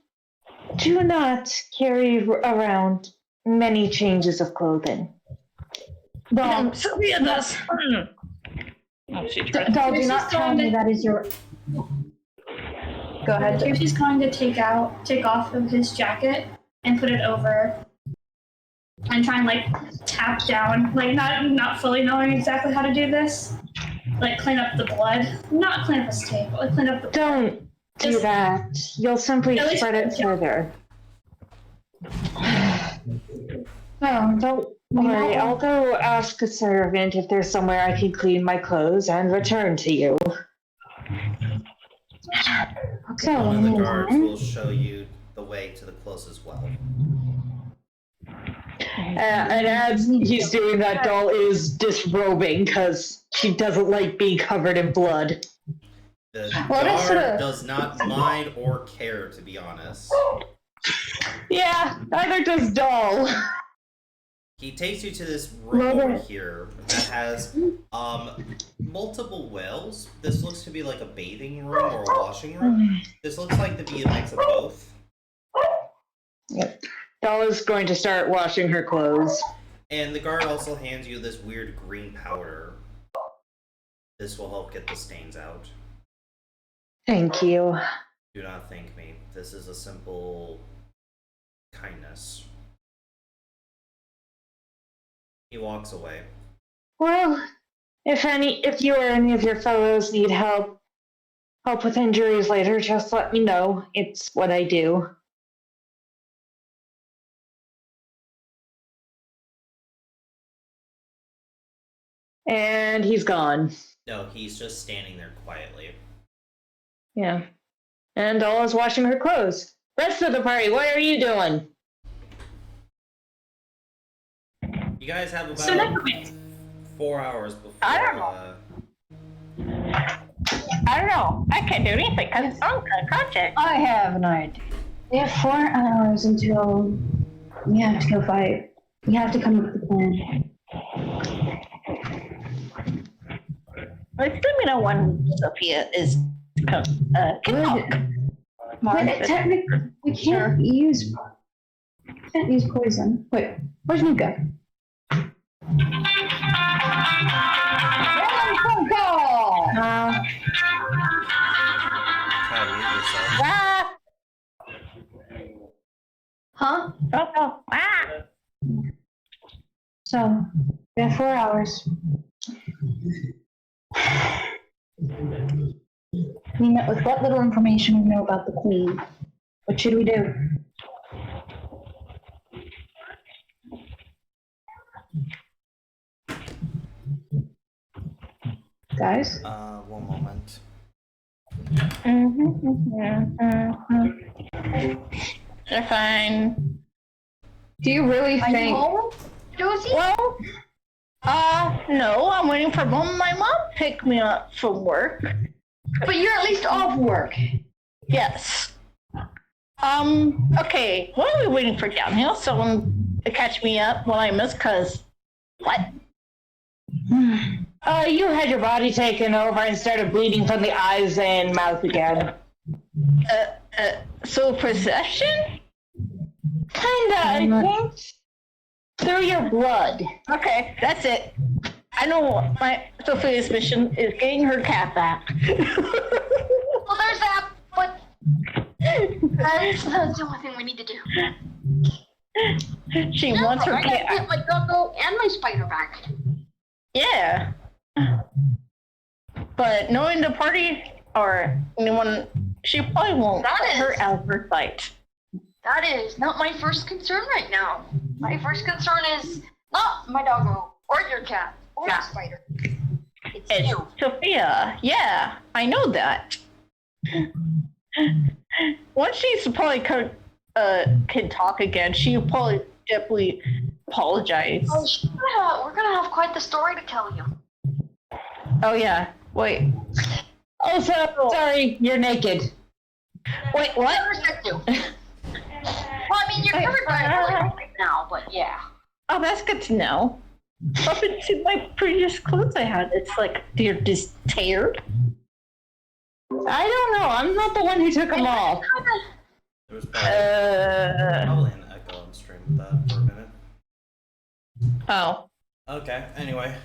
do not carry around many changes of clothing. Doll, Sophia does. Doll, do not tell me that is your. Go ahead. He's going to take off of his jacket and put it over, and try and like tap down, like not fully knowing exactly how to do this, like clean up the blood, not clean up his tape, but like clean up the. Don't do Just- that. You'll simply At least- spread it further. No, Don't worry, I'll go ask a servant if there's somewhere I can clean my clothes and return to you. so One of the guards meantime, will show you the way to the closest well. And as he's doing that, Doll is disrobing because she doesn't like being covered in blood. The Well, that's guard does not mind or care, to be honest. Yeah, neither does Doll. He takes you to this room over here that has multiple wells. This looks to be like a bathing room or a washing room. This looks like to be a mix of both. Doll is going to start washing her clothes. And the guard also hands you this weird green powder. This will help get the stains out. Thank you. Do not thank me. This is a simple kindness. He walks away. Well, if you or any of your fellows need help with injuries later, just let me know. It's what I do. And he's gone. No, he's just standing there quietly. Yeah. And Doll is washing her clothes. Rest of the party, what are you doing? You guys have about So next 4 hours before. I don't I don't know. I can't do anything because I'm on a project. I have an idea. we have 4 hours until we have to go fight. We have to come up with a plan. Let me know when Sophia is can talk. But technically, we can't use poison. Wait, where's Nika? Try to mute yourself. Ah! Huh? Oh, ah! So, we have 4 hours. We met with what little information we know about the Queen. What should we do? Guys? One moment. They're fine. Do you really Are you think... home, Josie? Well, no, I'm waiting for my mom to pick me up from work. But you're at least off work. Yes. Okay, what are we waiting for down here? Someone to catch me up when I miss, cause, what? You had your body taken over and started bleeding from the eyes and mouth again. So possession? Kinda, I think. Through your blood. Okay, that's it. I know my Sophia's mission is getting her cat back. Well, there's that, but that's the only thing we need to do. She wants her I gotta cat. get my doggo and my spider back. Yeah. But knowing the party or anyone, she probably won't That let her is- out of her sight. That is not my first concern right now. My first concern is not my doggo or your cat or the spider. It's It's you. Sophia. Yeah, I know that. Once she's probably can talk again, she'll probably definitely apologize. Oh, we're gonna have quite the story to tell you. Oh yeah. Wait. Also, sorry, you're naked. Wait. What? Never said you. Well, I mean, you're covered by a bullet right now, but yeah. Oh, that's good to know. Up into my previous clothes I had, it's like they're just teared. I don't know. I'm not the one who took them off. There was probably an echo on stream with that for a minute. Oh. Okay, anyway.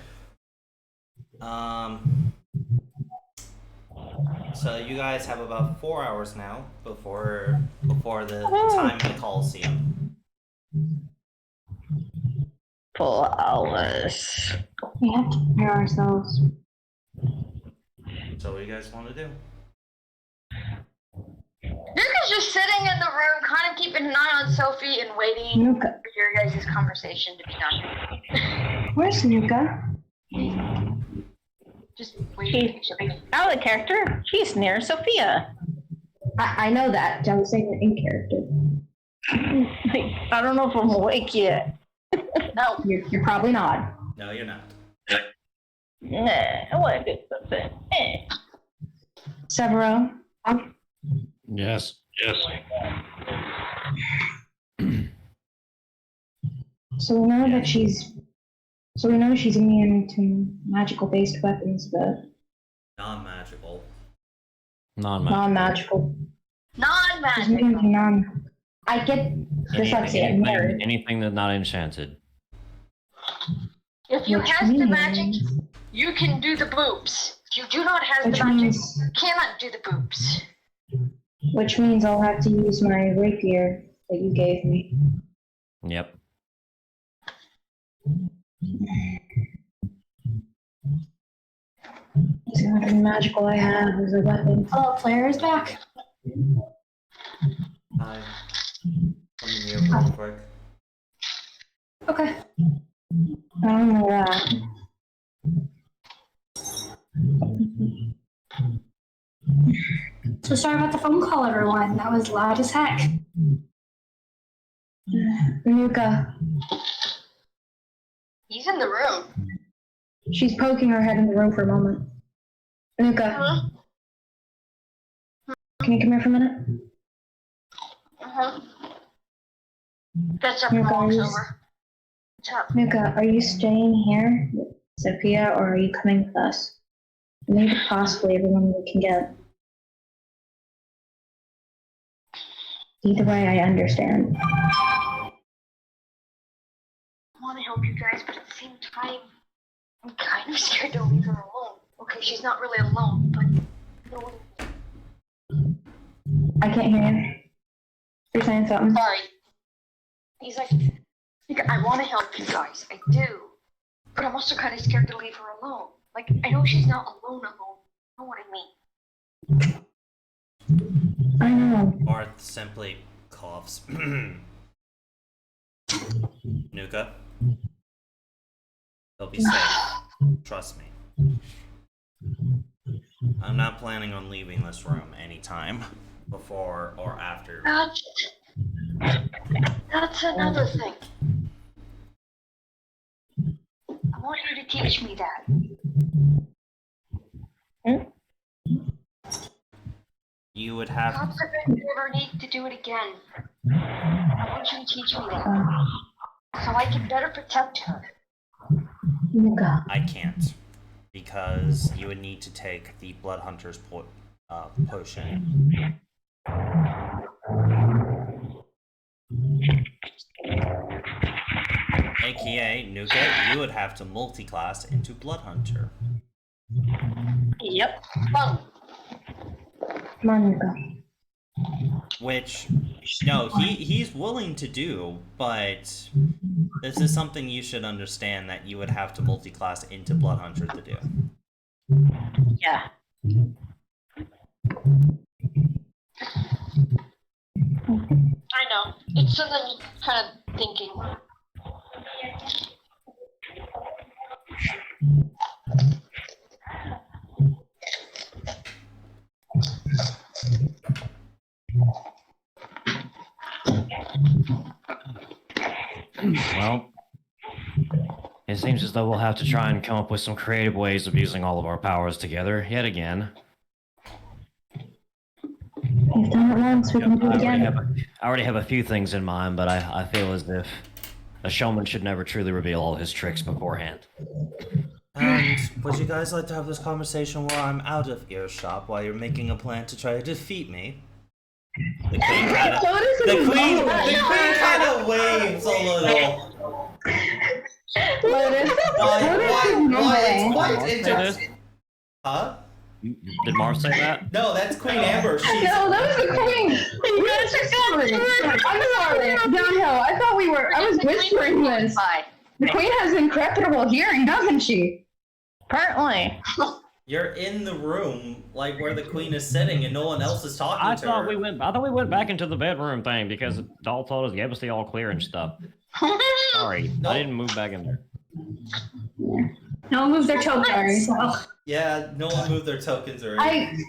So you guys have about 4 hours now before the time in the Coliseum. 4 hours. We have to prepare ourselves. So what do you guys want to do? Nuka's just sitting in the room, kind of keeping an eye on Sophie and waiting Nuka. for your guys' conversation to be done. Where's Nuka? Just waiting. Out of character, she's near Sophia. I know that. I was saying in character. I don't know if I'm awake yet. No. You're probably not. No, you're not. Nah, I want to do something. Severo. Yes. So we know that she's immune to magical-based weapons, but Non-magical. non-magical. She's Non-magic. immune to non. I get dyslexia. Nerd. Anything that's not enchanted. If you Which has the means- magic, you can do the boobs. If you do not have Which the magic, means, you cannot do the boobs. which means I'll have to use my rapier that you gave me. Yep. It's the only magical I have as a weapon. Oh, player is back. Hi. Let me mute real quick. Okay. I don't know that. So sorry about the phone call, everyone. That was loud as heck. Nuka. He's in the room. She's poking her head in the room for a moment. Nuka, Uh-huh. can you come here for a minute? Uh-huh. That's up Here mom's goes. over. What's up? Nuka, are you staying here with Sophia or are you coming with us? Maybe possibly everyone we can get. Either way, I understand. I want to help you guys, but at the same time, I'm kind of scared to leave her alone. Okay, she's not really alone, but no one. I can't hear you. You're saying something? Sorry. He's like, I want to help you guys. I do. But I'm also kind of scared to leave her alone. Like, I know she's not alone. You know what I mean? I know. Marth simply coughs. Nuka. They'll be safe. Trust me. I'm not planning on leaving this room anytime before or after. That's another thing. I want you to teach me that. You would have God forbid you ever need to do it again. I want you to teach me that. So I can better protect her. Nuka. I can't, because you would need to take the Blood Hunter's potion. AKA, Nuka, you would have to multi-class into Blood Hunter. Yep. Well, Come on, Nuka. Which, no, he's willing to do, but this is something you should understand that you would have to multi-class into Blood Hunter to do. Yeah. I know. It's something kind of thinking. Well, it seems as though we'll have to try and come up with some creative ways of using all of our powers together yet again. We've done it once, we can do it again. I already have a few things in mind, but I feel as if a showman should never truly reveal all his tricks beforehand. And would you guys like to have this conversation while I'm out of earshot, while you're making a plan to try to defeat me? The queen kind of waves a little. Lotus, It's quite interesting. Huh? Did Marv say that? No, that's Queen Amber. She's... No, that was the queen. You guys are sorry. I'm sorry. Downhill. I thought I was whispering this. The queen has incredible hearing, doesn't she? Apparently. You're in the room, like where the queen is sitting, and no one else is talking to her. I thought we went back into the bedroom thing because Doll told us gave us the all clear and stuff. Sorry, Nope. I didn't move back in there. No one moved their tokens, so. Yeah, no one moved their tokens or anything.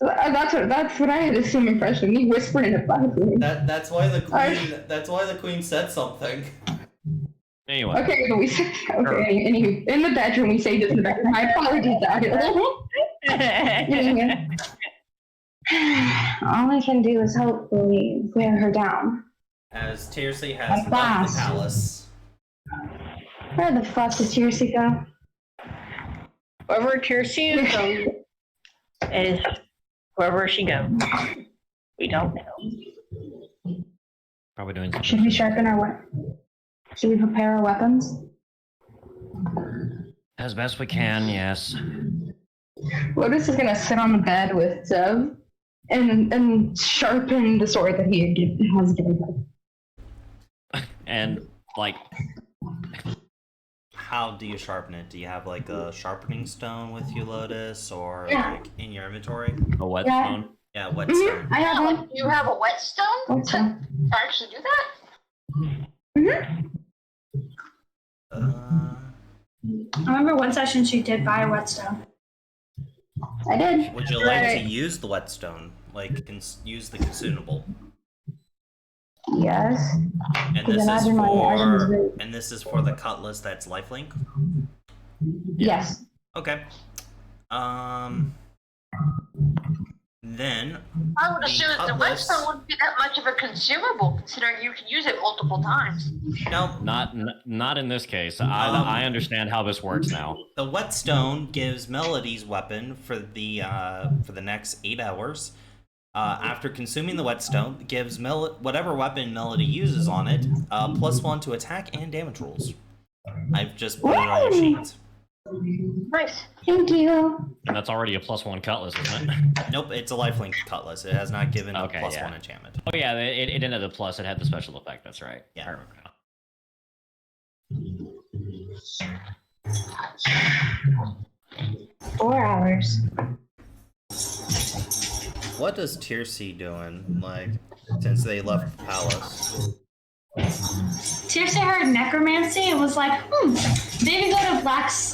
That's what I had the same impression. You whispered in the bathroom. That's why the queen said something. Anyway. Okay, but anyway, in the bedroom we say this in the bedroom. My apologies, all I can do is hopefully wear her down. As Tirsi has left fast. the palace. Where the fuck does Tirsi go? Wherever Tirsi is wherever she goes. We don't know. Probably doing something. Should we sharpen our weapons? Should we prepare our weapons? As best we can, yes. Lotus is gonna sit on the bed with Zev and sharpen the sword that he has given her. And, like... How do you sharpen it? Do you have like a sharpening stone with you, Lotus, or Yeah. like in your inventory? A whetstone? Yeah, whetstone. I have one. You have a whetstone Whetstone. to actually do that? I remember one session she did buy a whetstone. I did. Would you like to use the whetstone? Like, use the consumable? Yes. And Because imagine my item is very... this is for the cutlass that's lifelink? Yes. Okay. Then I would the assume that the cutlass- whetstone wouldn't be that much of a consumable, considering you can use it multiple times. No, Not in this case. I understand how this works now. the whetstone gives Melody's weapon for the next 8 hours. After consuming the whetstone, gives whatever weapon Melody uses on it +1 to attack and damage rolls. I've just put it on your sheet. Nice. Thank you. And that's already a +1 cutlass, isn't it? Nope, it's a lifelink cutlass. It has not given Okay, a +1 yeah. enchantment. Oh yeah, it didn't have the plus, it had the special effect, that's right. Yeah. I remember now. 4 hours. What is Tirsi doing, like, since they left the palace? Tirsi heard necromancy and was like, maybe go to Black's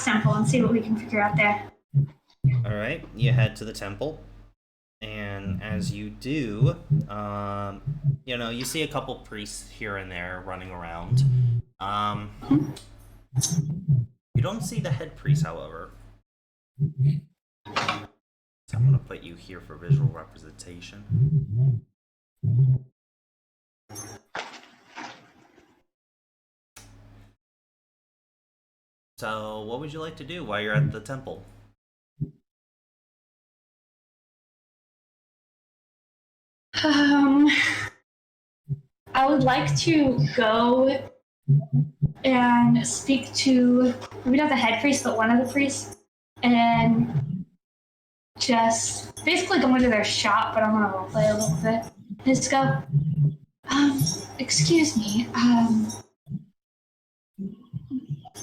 temple and see what we can figure out there. Alright, you head to the temple. And as you do, you see a couple priests here and there running around. You don't see the head priest, however. So I'm going to put you here for visual representation. So, what would you like to do while you're at the temple? I would like to go and speak to maybe not the head priest, but one of the priests, and just basically go into their shop, but I'm gonna roleplay a little bit. Just go, excuse me,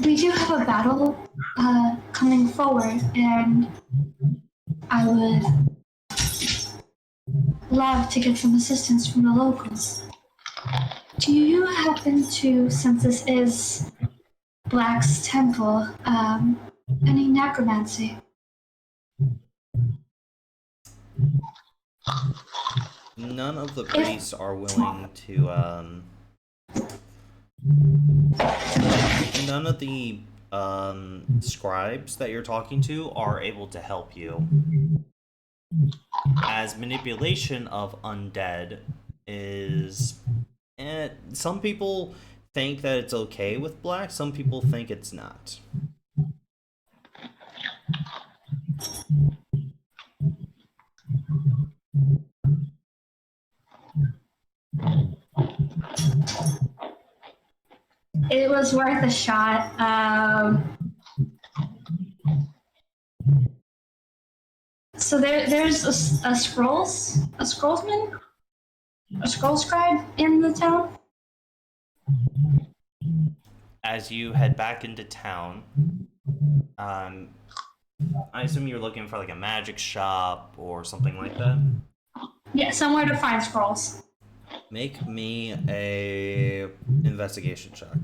we do have a battle coming forward, and I would love to get some assistance from the locals. Do you happen to, since this is Black's temple, any necromancy? None of the priests are willing to, none of the, scribes that you're talking to are able to help you. As manipulation of undead is... some people think that it's okay with black, some people think it's not. It was worth a shot. So there's a scrollsman, a scroll scribe in the town. As you head back into town, I assume you're looking for like a magic shop or something like that. Yeah, somewhere to find scrolls. Make me a investigation check.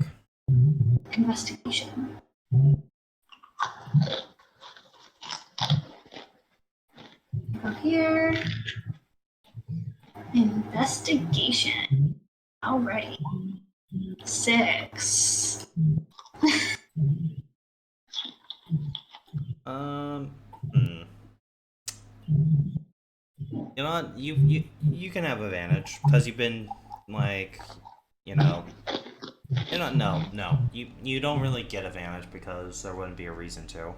Investigation. Go here. Investigation. Alrighty. 6. You know what? You can have advantage because you've been like, you know, no. You don't really get advantage because there wouldn't be a reason to.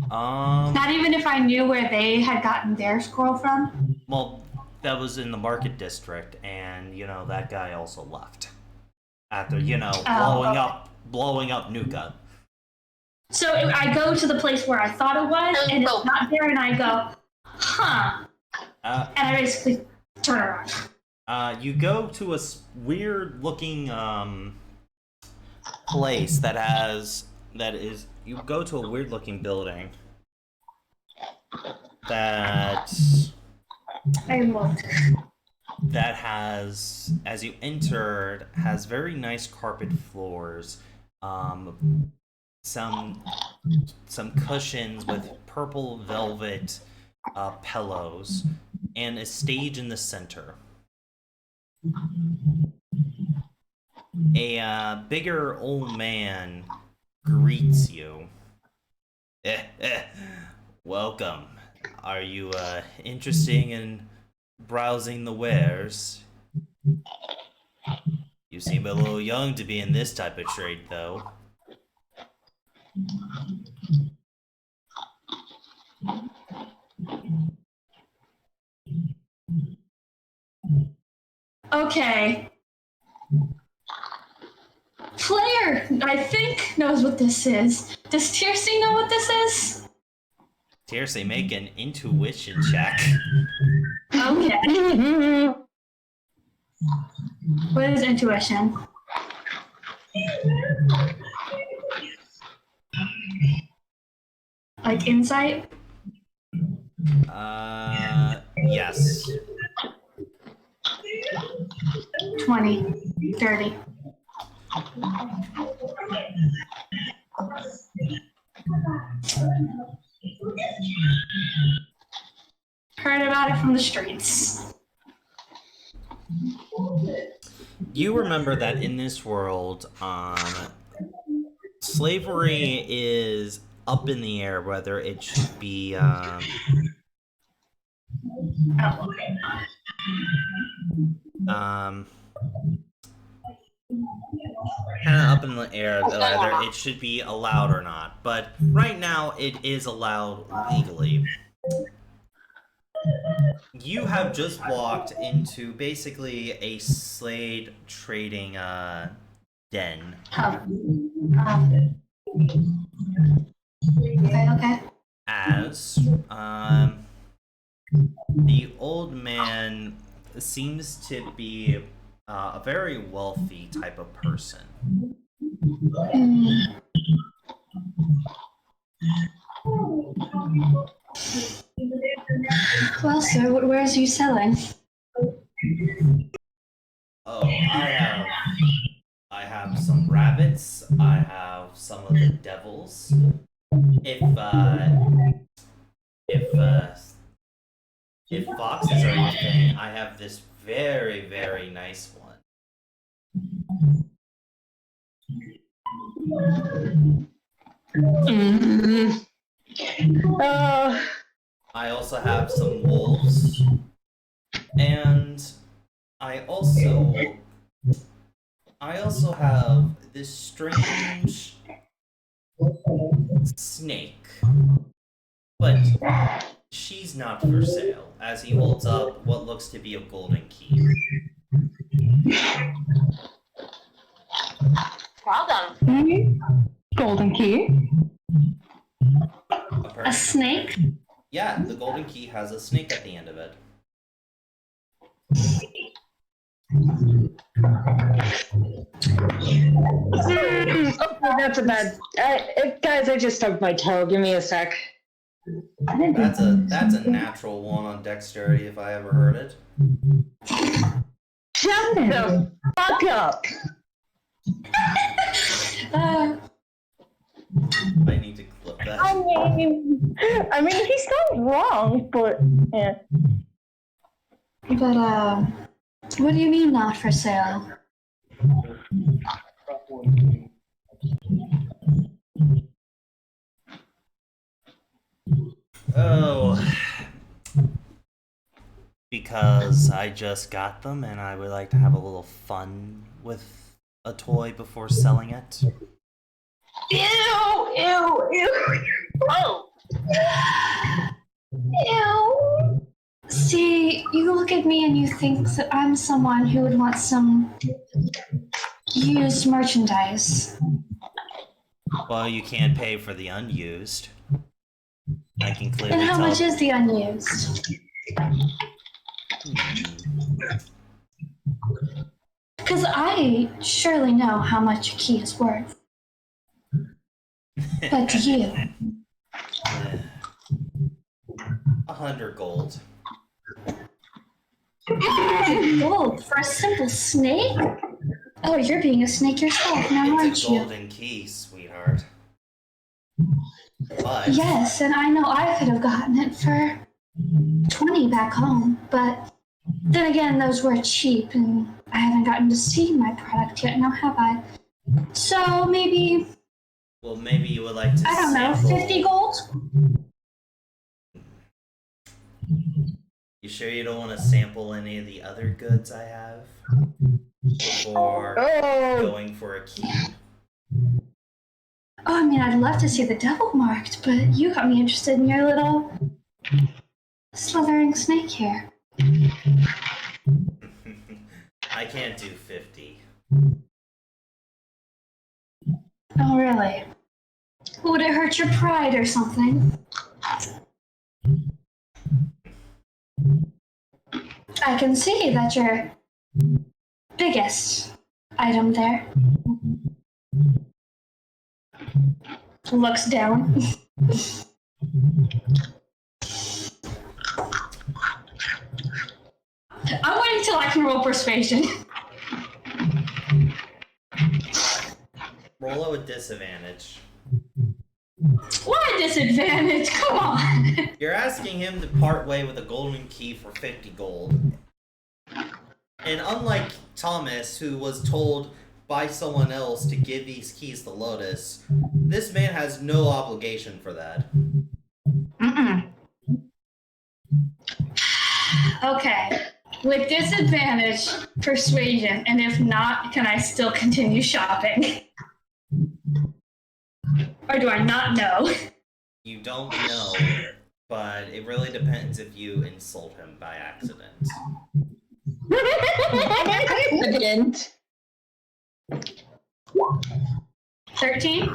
Not even if I knew where they had gotten their scroll from. Well, that was in the market district, and you know that guy also left after blowing up Nuka. So I go to the place where I thought it was, and it's not there, and I go, huh. And I basically turn around. You go to a weird looking place you go to a weird looking building that has, as you entered, has very nice carpet floors, some cushions with purple velvet pillows, and a stage in the center. A bigger old man greets you. Welcome. Are you interested in browsing the wares? You seem a little young to be in this type of trade, though. Okay. Player, I think, knows what this is. Does Tiercy know what this is? Tiercy, make an intuition check. Okay. What is intuition? Like insight? Yes. 20, 30. Heard about it from the streets. You remember that in this world, slavery is up in the air whether it should be kind of up in the air whether it should be allowed or not. But right now, it is allowed legally. You have just walked into basically a slave trading den. Okay. As the old man seems to be a very wealthy type of person. Well, sir, what wares are you selling? Oh, I have some rabbits. I have some of the devils. If If foxes are your thing, I have this very, very nice one. I also have some wolves, and I also have this strange snake, but she's not for sale, as he holds up what looks to be a golden key. Well done. Golden key. A snake? Yeah, the golden key has a snake at the end of it. Okay, that's a bad. Guys, I just stubbed my toe. Give me a sec. That's a natural one on dexterity if I ever heard it. Shut the fuck up. I need to clip that. I mean, he's not wrong, but yeah. But, what do you mean not for sale? Oh, because I just got them and I would like to have a little fun with a toy before selling it. Ew! Oh! Ew. See, you look at me and you think that I'm someone who would want some used merchandise. Well, you can't pay for the unused. I can clearly And how tell. much is the unused? Because I surely know how much a key is worth. But do you? 100 gold. Gold for a simple snake? Oh, you're being a snake yourself now, aren't It's a you? golden key, sweetheart. But Yes, and I know I could have gotten it for 20 back home, but then again, those were cheap, and I haven't gotten to see my product yet, now have I? So maybe, well, maybe you would like to I don't know, sample. 50 gold? You sure you don't want to sample any of the other goods I have before going for a key? Oh, I mean, I'd love to see the devil marked, but you got me interested in your little slithering snake here. I can't do 50. Oh, really? Would it hurt your pride or something? I can see that your biggest item there looks down. I'm waiting till I can roll persuasion. Roll with disadvantage. What a disadvantage! Come on! You're asking him to part way with a golden key for 50 gold. And unlike Thomas, who was told by someone else to give these keys to Lotus, this man has no obligation for that. Okay. With disadvantage, persuasion, and if not, can I still continue shopping? Or do I not know? You don't know, but it really depends if you insult him by accident. Accident. 13?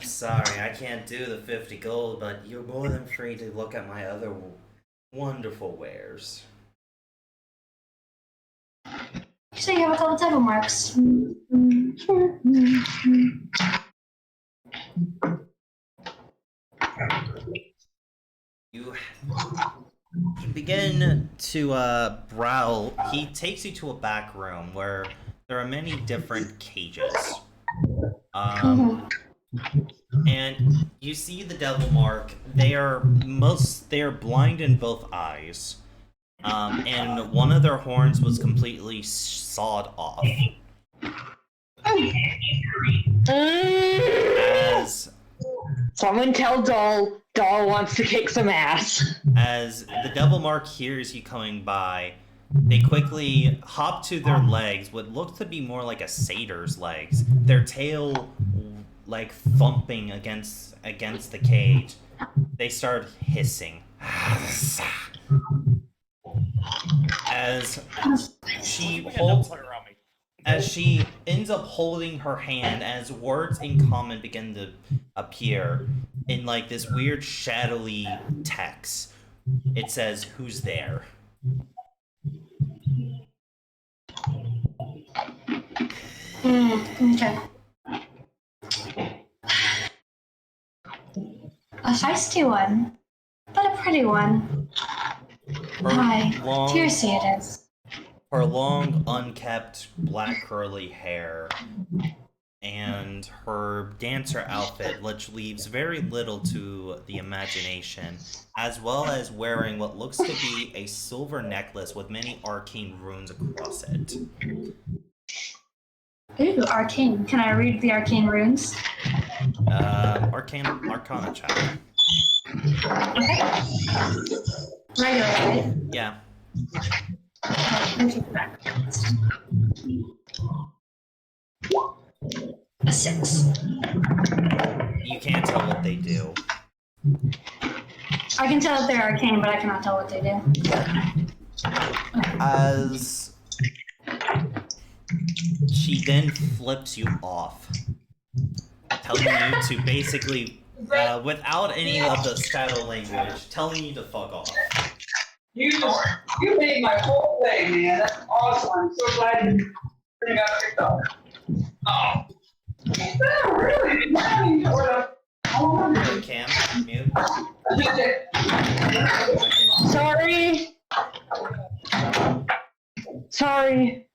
Sorry, I can't do the 50 gold, but you're more than free to look at my other wonderful wares. So you have a couple devil marks. You begin to prowl. He takes you to a back room where there are many different cages. And you see the devil mark. They are blind in both eyes. and one of their horns was completely sawed off. As Someone tell Doll. Doll wants to kick some ass. As the Devil Mark hears you coming by, they quickly hop to their legs, what looks to be more like a satyr's legs, their tail like thumping against the cage. They start hissing. As she ends up holding her hand, as words in common begin to appear in like this weird shadowy text. It says, "Who's there?" Okay. A feisty one, but a pretty one. Hi, Tiercy it is. Her long, unkept, black curly hair and her dancer outfit, which leaves very little to the imagination, as well as wearing what looks to be a silver necklace with many arcane runes across it. Ooh, arcane. Can I read the arcane runes? Arcana check. Okay. Right away. Yeah. A 6. You can't tell what they do. I can tell if they're arcane, but I cannot tell what they do. As she then flips you off, telling you to basically, without any of the shadow language, telling you to fuck off. You made my whole day, man. That's awesome. I'm so glad you got picked up. Oh. No, really? Cam, mute. Sorry.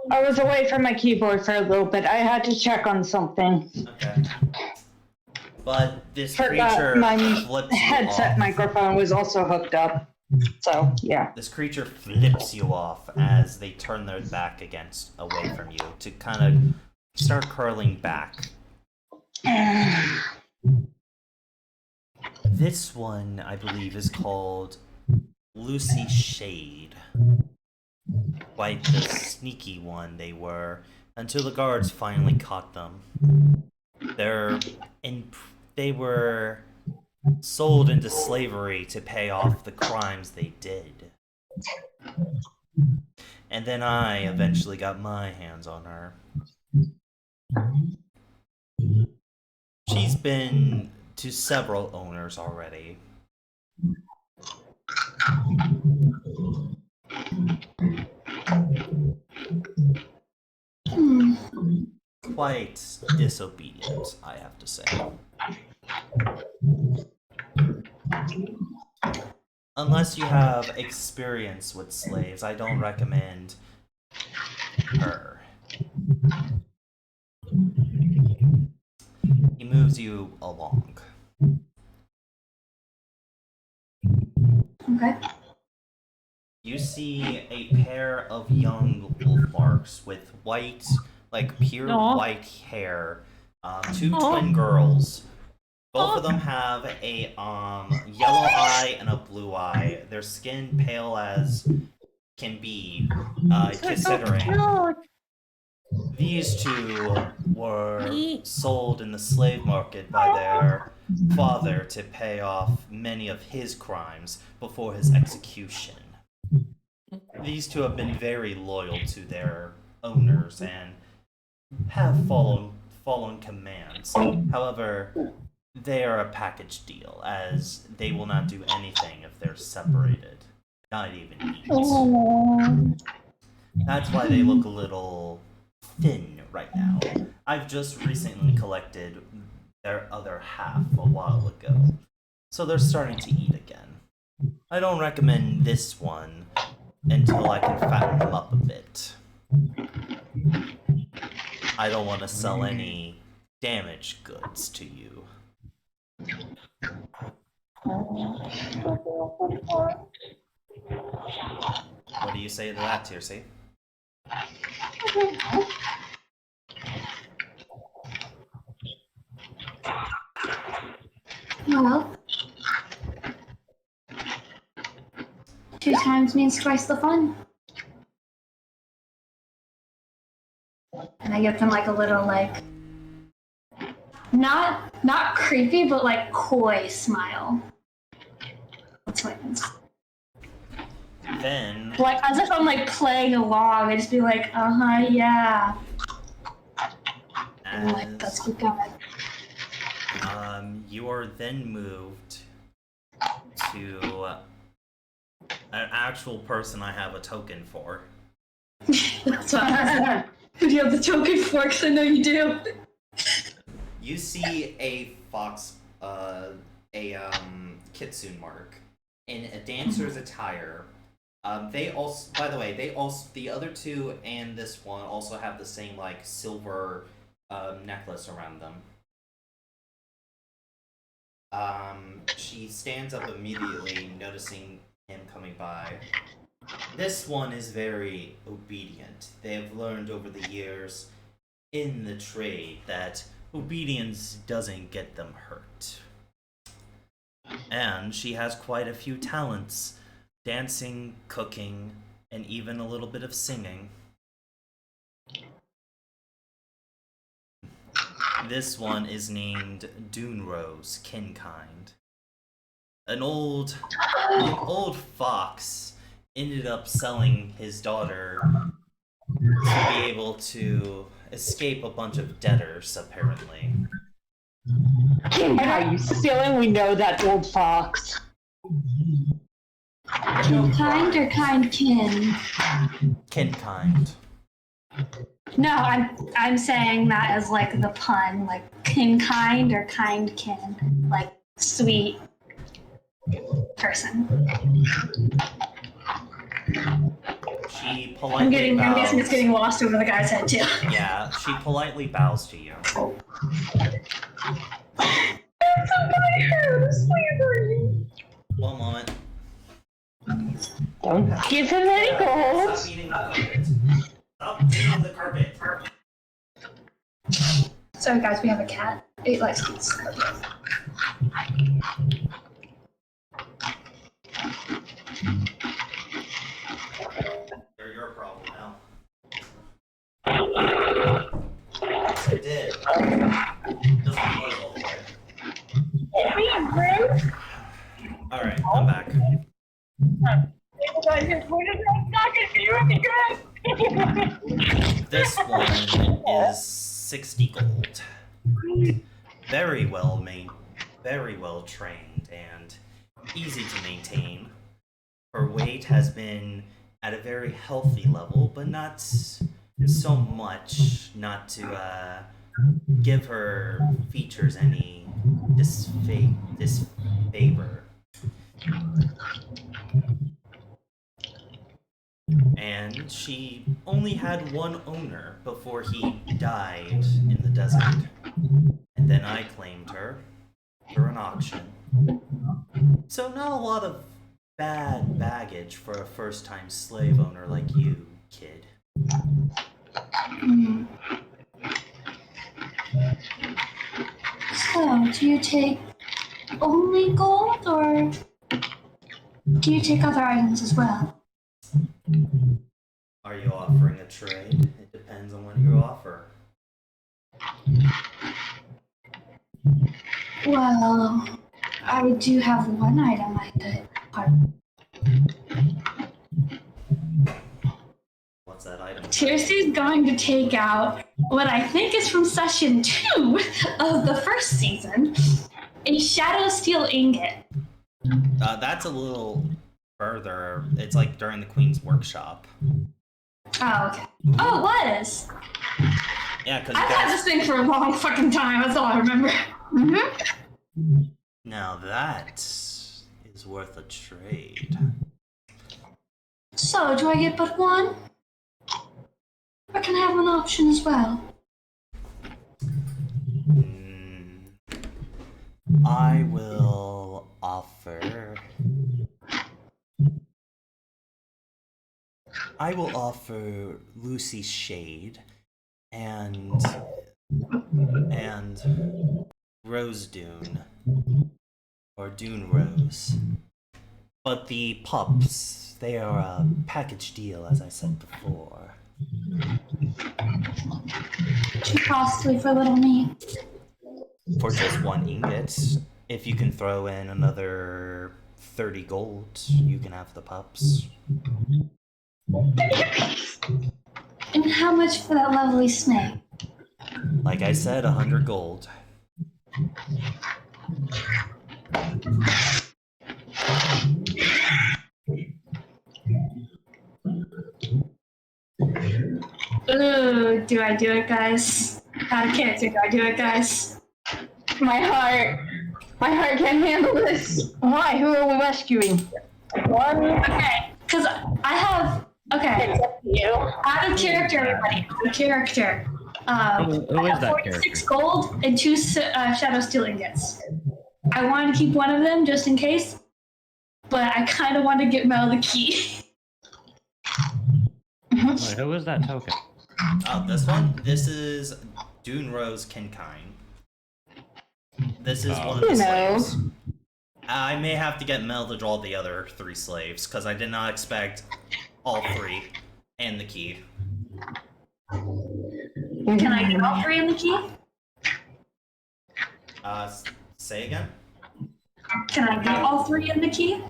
I was away from my keyboard for a little bit. I had to check on something. Okay. But this Forgot creature my flips you headset off. microphone was also hooked up. So, yeah. This creature flips you off as they turn their back away from you to kind of start curling back. This one, I believe, is called Lucy Shade. Quite the sneaky one they were, until the guards finally caught them. They were sold into slavery to pay off the crimes they did. And then I eventually got my hands on her. She's been to several owners already. Quite disobedient, I have to say. Unless you have experience with slaves, I don't recommend her. He moves you along. Okay. You see a pair of young wolf marks with white, like pure white hair. Two twin girls. Both of them have a yellow eye and a blue eye. Their skin pale as can be, considering these two were sold in the slave market by their father to pay off many of his crimes before his execution. These two have been very loyal to their owners and have followed commands. However, they are a package deal, as they will not do anything if they're separated. Not even eat. That's why they look a little thin right now. I've just recently collected their other half a while ago, so they're starting to eat again. I don't recommend this one until I can fatten them up a bit. I don't want to sell any damaged goods to you. What do you say to that, Tirsi? Well, 2 times means twice the fun. And I give them like a little like not creepy but like coy smile. That's what it means. Then Like as if I'm like playing along, I just be like, yeah. And like that's what got. you are then moved to an actual person I have a token for. That's what I was. Do you have the token forks? I know you do. You see a fox, kitsune mark in a dancer's attire. They also, by the way, the other two and this one also have the same like silver necklace around them. She stands up immediately, noticing him coming by. This one is very obedient. They have learned over the years in the trade that obedience doesn't get them hurt. And she has quite a few talents: dancing, cooking, and even a little bit of singing. This one is named Dunrose Kinkind. An old fox ended up selling his daughter to be able to escape a bunch of debtors, apparently. And are you stealing? We know that old fox. Kind or kind kin? Kinkind. No, I'm saying that as like the pun, like kin kind or kind kin, like sweet person. She politely I'm bows. guessing it's getting lost over the guy's head too. Yeah, she politely bows to you. One moment. Don't give him any gold. Stop eating the carpet. Stop eating the carpet. Sorry guys, we have a cat. It likes to eat carpet. They're your problem now. Yes, I did. Doesn't close all the way. Alright, I'm back. This one is 60 gold. Very well trained, and easy to maintain. Her weight has been at a very healthy level, but not so much not to give her features any disfavor. And she only had one owner before he died in the desert. And then I claimed her for an auction. So not a lot of bad baggage for a first-time slave owner like you, kid. So, do you take only gold or do you take other items as well? Are you offering a trade? It depends on what you offer. Well, I do have one item I could. What's that item? Tirsi's going to take out what I think is from session 2 of the first season, a shadow steel ingot. That's a little further. It's like during the Queen's workshop. Oh, okay. Oh, it was. Yeah, because I've had this thing for a long fucking time. That's all I remember. Now that is worth a trade. So, do I get but one? Or can I have an option as well? I will offer I will offer Lucy Shade and Rose Dune or Dune Rose. But the pups, they are a package deal, as I said before. Too costly for little me. For just 1 ingot, if you can throw in another 30 gold, you can have the pups. And how much for that lovely snake? Like I said, 100 gold. Ooh, do I do it, guys? Out of character, do I do it, guys? My heart can't handle this. Why? Who are we rescuing? One. Okay, because I have. Okay, Except you. out of character, everybody. Out of character. Who I is have that 46 gold and 2 Shadow Steel ingots. I wanted to keep one of them just in case, but I kind of want to get Mel the key. Wait, who is that token? Oh, this one? This is Dune Rose Kinkine. This is one of the You know. slaves. I may have to get Mel to draw the other 3 slaves, because I did not expect all 3 and the key. Can I get all 3 in the key? Say again? Can I get all 3 in the key?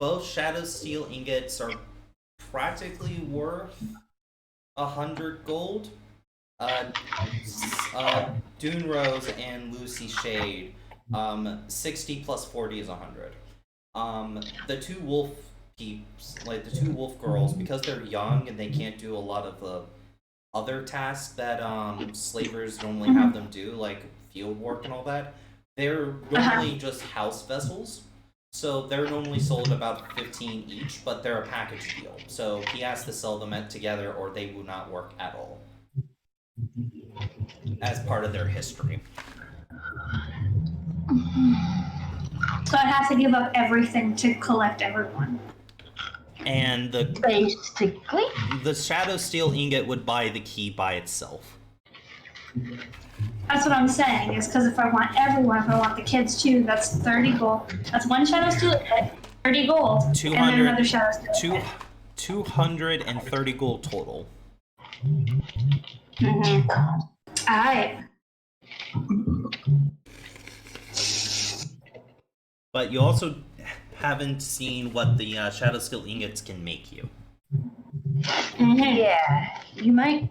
Both Shadow Steel ingots are practically worth 100 gold. Dune Rose and Lucy Shade, 60 plus 40 is 100. The 2 wolf peeps, like the 2 wolf girls, because they're young and they can't do a lot of the other tasks that slavers normally have them do, like field work and all that, they're normally just house vessels. So they're normally sold about 15 each, but they're a package deal. So he has to sell them together or they will not work at all. As part of their history. So I'd have to give up everything to collect everyone. And the Basically. Shadow Steel ingot would buy the key by itself. That's what I'm saying, is because if I want everyone, if I want the kids too, that's 30 gold. That's 1 Shadow Steel ingot, 30 gold, and then another Shadow Steel ingot. 230 gold total. Alright. But you also haven't seen what the Shadow Steel ingots can make you. Yeah. You might.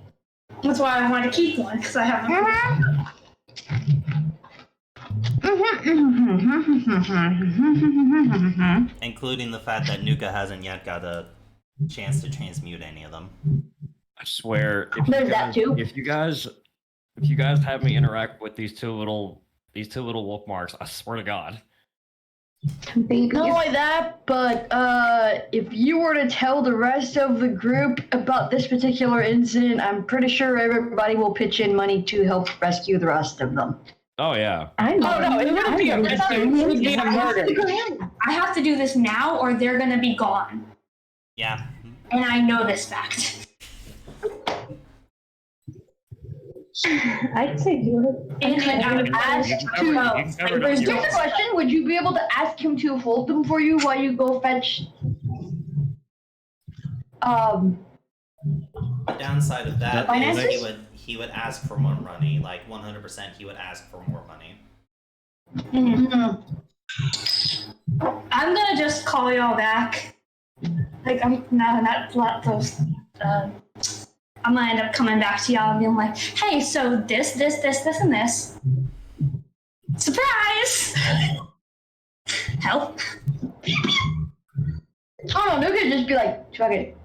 That's why I want to keep one, because I haven't. Including the fact that Nuka hasn't yet got a chance to transmute any of them. I swear, if There's you that guys, too. if you guys have me interact with these two little wolf marks, I swear to God. Baby. Not only that, but if you were to tell the rest of the group about this particular incident, I'm pretty sure everybody will pitch in money to help rescue the rest of them. Oh yeah. I know. Oh no, it wouldn't be a rescue. It would be a murder. I have to do this now, or they're gonna be gone. Yeah. And I know this fact. I'd say do it. And I would Ask You to. can cover it up There's Here's yourself. the question: would you be able to ask him to hold them for you while you go fetch? The downside of that is Finances? he would ask for more money. Like 100% he would ask for more money. I'm gonna just call y'all back. Like, I'm not those. I'm gonna end up coming back to y'all and being like, hey, so this, and this. Surprise! Help. Oh no, they could just be like, fuck it,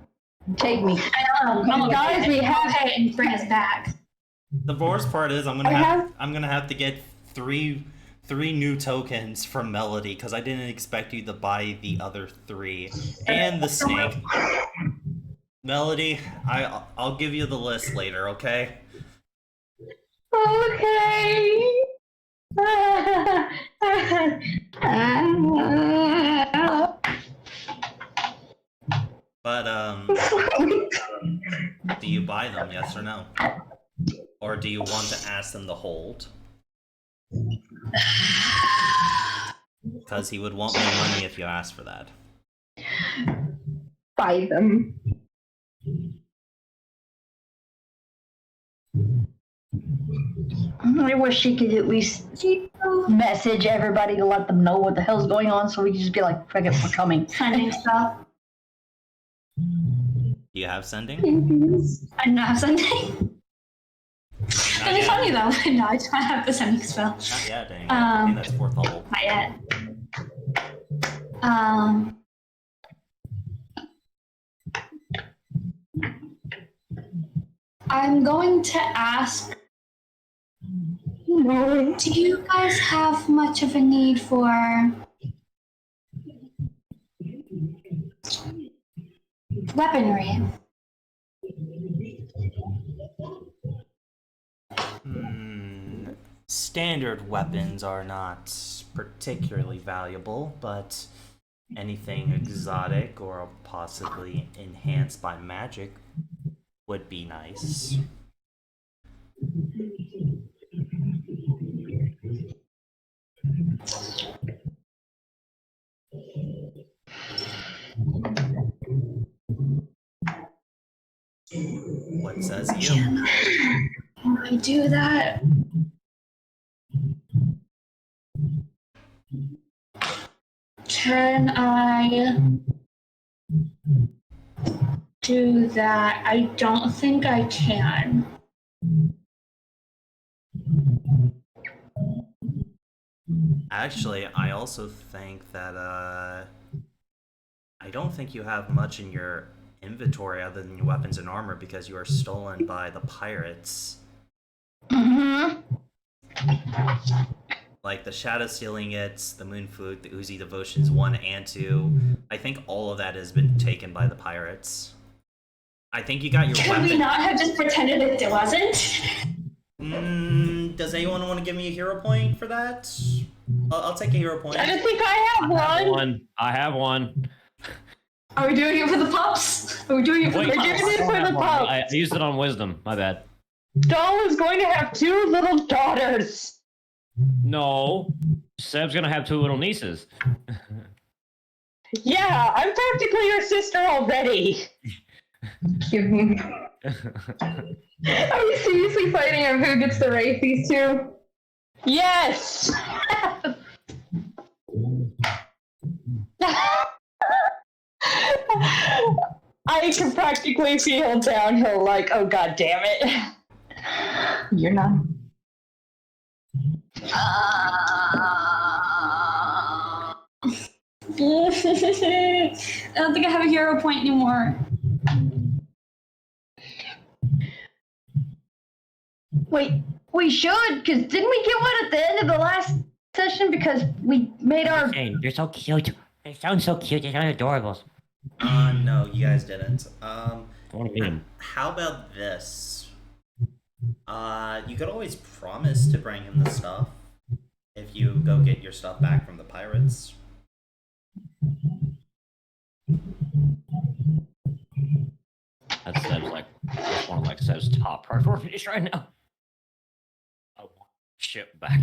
take me. Guys, we have it and bring us back. The worst part is I'm gonna have to get three new tokens from Melody because I didn't expect you to buy the other 3 and the snake. Melody, I'll give you the list later, okay? Okay. But do you buy them? Yes or no? Or do you want to ask them to hold? Because he would want more money if you asked for that. Buy them. I wish she could at least message everybody to let them know what the hell's going on, so we could just be like, "Frick it, we're coming." Sending stuff. Do you have sending? I don't have sending. It'd be funny though. No, I don't have the sending spell. Not yet, dang. I think that's 4th level. Not yet. I'm going to ask, do you guys have much of a need for weaponry? Standard weapons are not particularly valuable, but anything exotic or possibly enhanced by magic would be nice. What says you? Can I do that? Can I do that? I don't think I can. Actually, I also think that I don't think you have much in your inventory other than your weapons and armor because you are stolen by the pirates. Mm-hmm. Like the Shadow Stealing It, the Moon Flute, the Uzi Devotions 1 and 2. I think all of that has been taken by the pirates. I think you got your Can weapon. we not have just pretended it wasn't? Does anyone want to give me a hero point for that? I'll take a hero point. I don't think I have one. I have one. Are we doing it for the pups? Are we doing it for Wait, the We're pups? doing it for the pup. I used it on wisdom. My bad. Doll is going to have 2 little daughters. No. Seb's gonna have 2 little nieces. Yeah, I'm practically your sister already. Give me. Are you seriously fighting over who gets to raise these 2? Yes. I can practically feel downhill like, oh god damn it. You're not. I don't think I have a hero point anymore. Wait, we should, because didn't we get one at the end of the last session because we made our... You're so cute. They sound so cute. They sound adorable. No, you guys didn't. I want to meet him. How about this? You could always promise to bring him the stuff if you go get your stuff back from the pirates. That's one of like Seb's top priorities right now. I want ship back.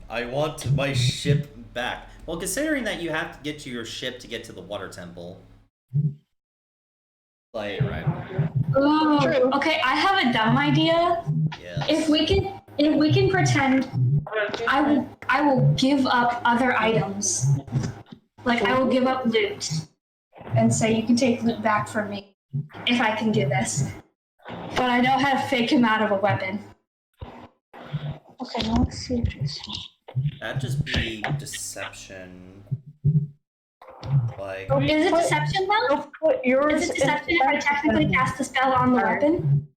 I want my ship back. Well, considering that you have to get to your ship to get to the water temple. Like, Right. Ooh, okay, I have a dumb idea. yes. If we can pretend, I will give up other items. Like I will give up loot, and say you can take loot back from me if I can do this. But I know how to fake him out of a weapon. Okay, now let's see if it's. That'd just be deception. Like, Is it deception though? Put yours Is it deception if I technically cast a spell on the weapon?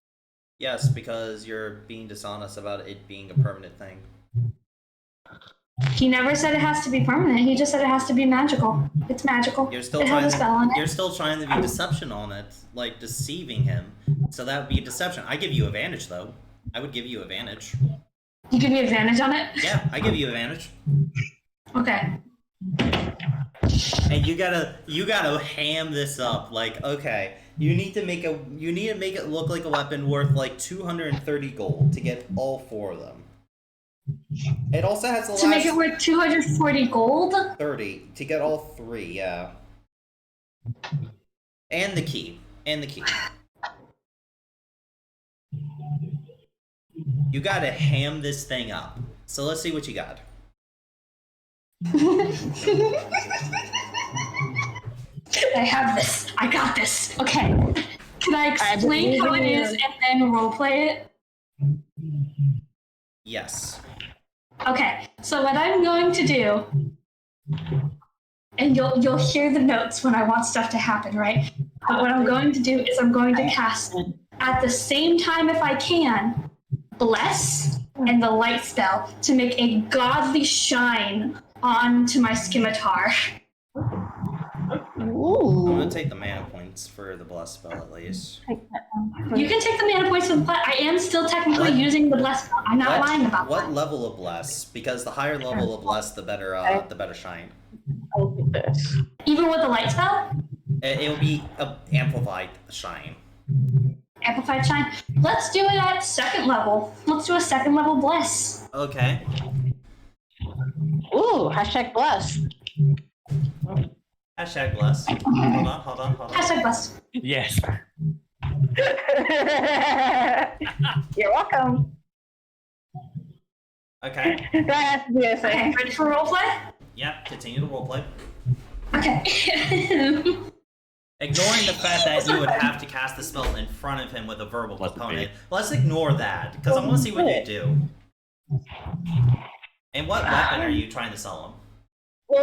yes, because you're being dishonest about it being a permanent thing. He never said it has to be permanent. He just said it has to be magical. It's magical. You're still it has trying a spell on to, it. you're still trying to be deception on it, like deceiving him. So that would be a deception. I give you advantage though. I would give you advantage. You give me advantage on it? Yeah, I give you advantage. Okay. And you gotta ham this up. Like, okay, you need to make it look like a weapon worth like 230 gold to get all 4 of them. It also has the To make it worth 240 gold? 30 to get all 3, yeah. And the key. You gotta ham this thing up. So let's see what you got. I have this. I got this. Okay. Can I explain how it is and then roleplay it? Yes. Okay. So what I'm going to do, and you'll hear the notes when I want stuff to happen, right? But what I'm going to do is I'm going to cast at the same time, if I can, Bless and the light spell to make a godly shine onto my scimitar. I'm gonna take the mana points for the bless spell at least. You can take the mana points for the bless. I am still technically using the bless spell. I'm not lying about that. What level of bless? Because the higher level of bless, the better shine. I'll do this. Even with the light spell? It'll be amplified shine. Amplified shine. Let's do it at 2nd level. Let's do a 2nd level bless. Okay. Ooh, hashtag bless. Hashtag bless. Hold on. Hashtag bless. Yes. You're welcome. Okay. That has to be a thing. Okay, ready for roleplay? Yep, continue the roleplay. Okay. Ignoring the fact that you would have to cast the spell in front of him with a verbal component. Let's ignore that, because I want to see what you do. And what weapon are you trying to sell him?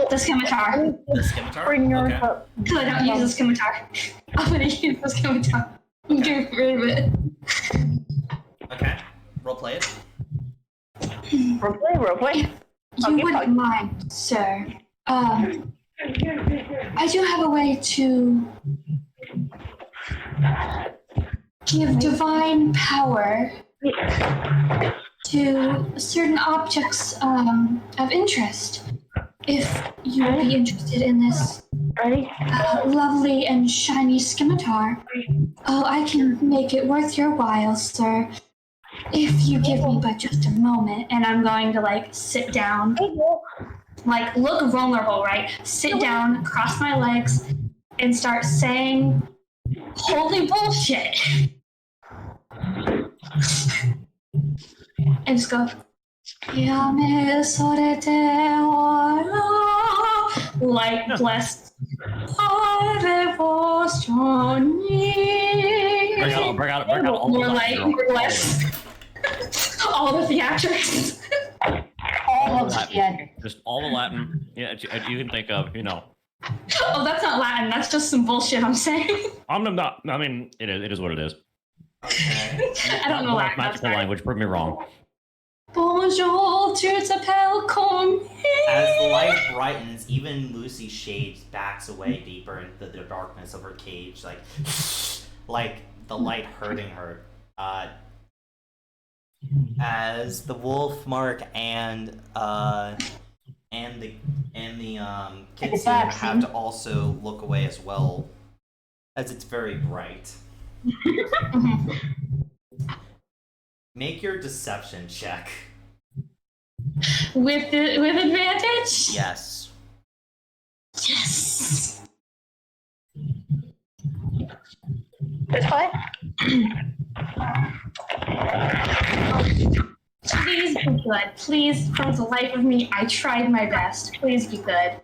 The scimitar. The scimitar? Bring your Okay. Because I don't use the scimitar. I'm gonna use the scimitar. Get rid of it. Okay. Roleplay it. Roleplay. You wouldn't mind, sir. I do have a way to give divine power to certain objects of interest. If you would be interested in this Ready? lovely and shiny scimitar, I can make it worth your while, sir. If you give me but just a moment, and I'm going to like sit down, like look vulnerable, right? Sit down, cross my legs, and start saying holy bullshit. And just go, like blessed. Bring out all More the like blessed. All the theatrics. All of it, yeah. Just all the Latin you can think of, Oh, that's not Latin. That's just some bullshit I'm saying. I'm not. I mean, it is what it is. Okay. I don't know Like Latin. I'm magical sorry. language. Prove me wrong. Bonjour, tu t'appelles comme. As the light brightens, even Lucy's shades backs away deeper into the darkness of her cage, like the light hurting her. As the wolf mark and the kitsune have to also look away as well, as it's very bright. Make your deception check. With advantage? Yes. Yes. It's fine. Please be good. Please, for the life of me, I tried my best. Please be good.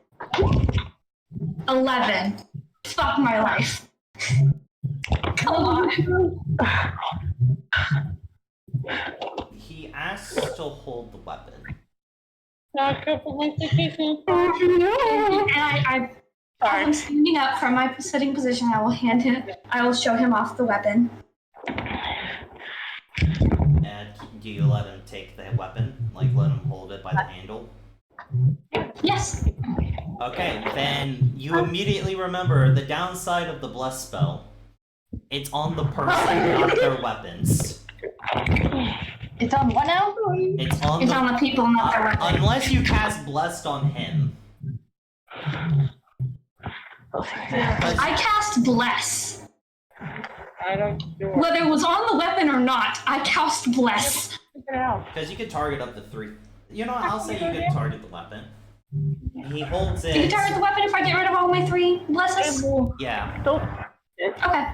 11. Fuck my life. Come on. He asks to hold the weapon. And I'm standing up from my sitting position. I will show him off the weapon. And do you let him take the weapon? Like, let him hold it by the handle? Yes. Okay, then you immediately remember the downside of the bless spell. It's on the person, not their weapons. It's on what now? It's on It's the on the people, not their weapon. unless you cast blessed on him. I cast Bless. I don't do it. Whether it was on the weapon or not, I cast Bless. Because you can target up to 3. You know what? I'll say you can target the weapon. He holds Can you it. target the weapon if I get rid of all my 3 blesses? Yeah. Okay.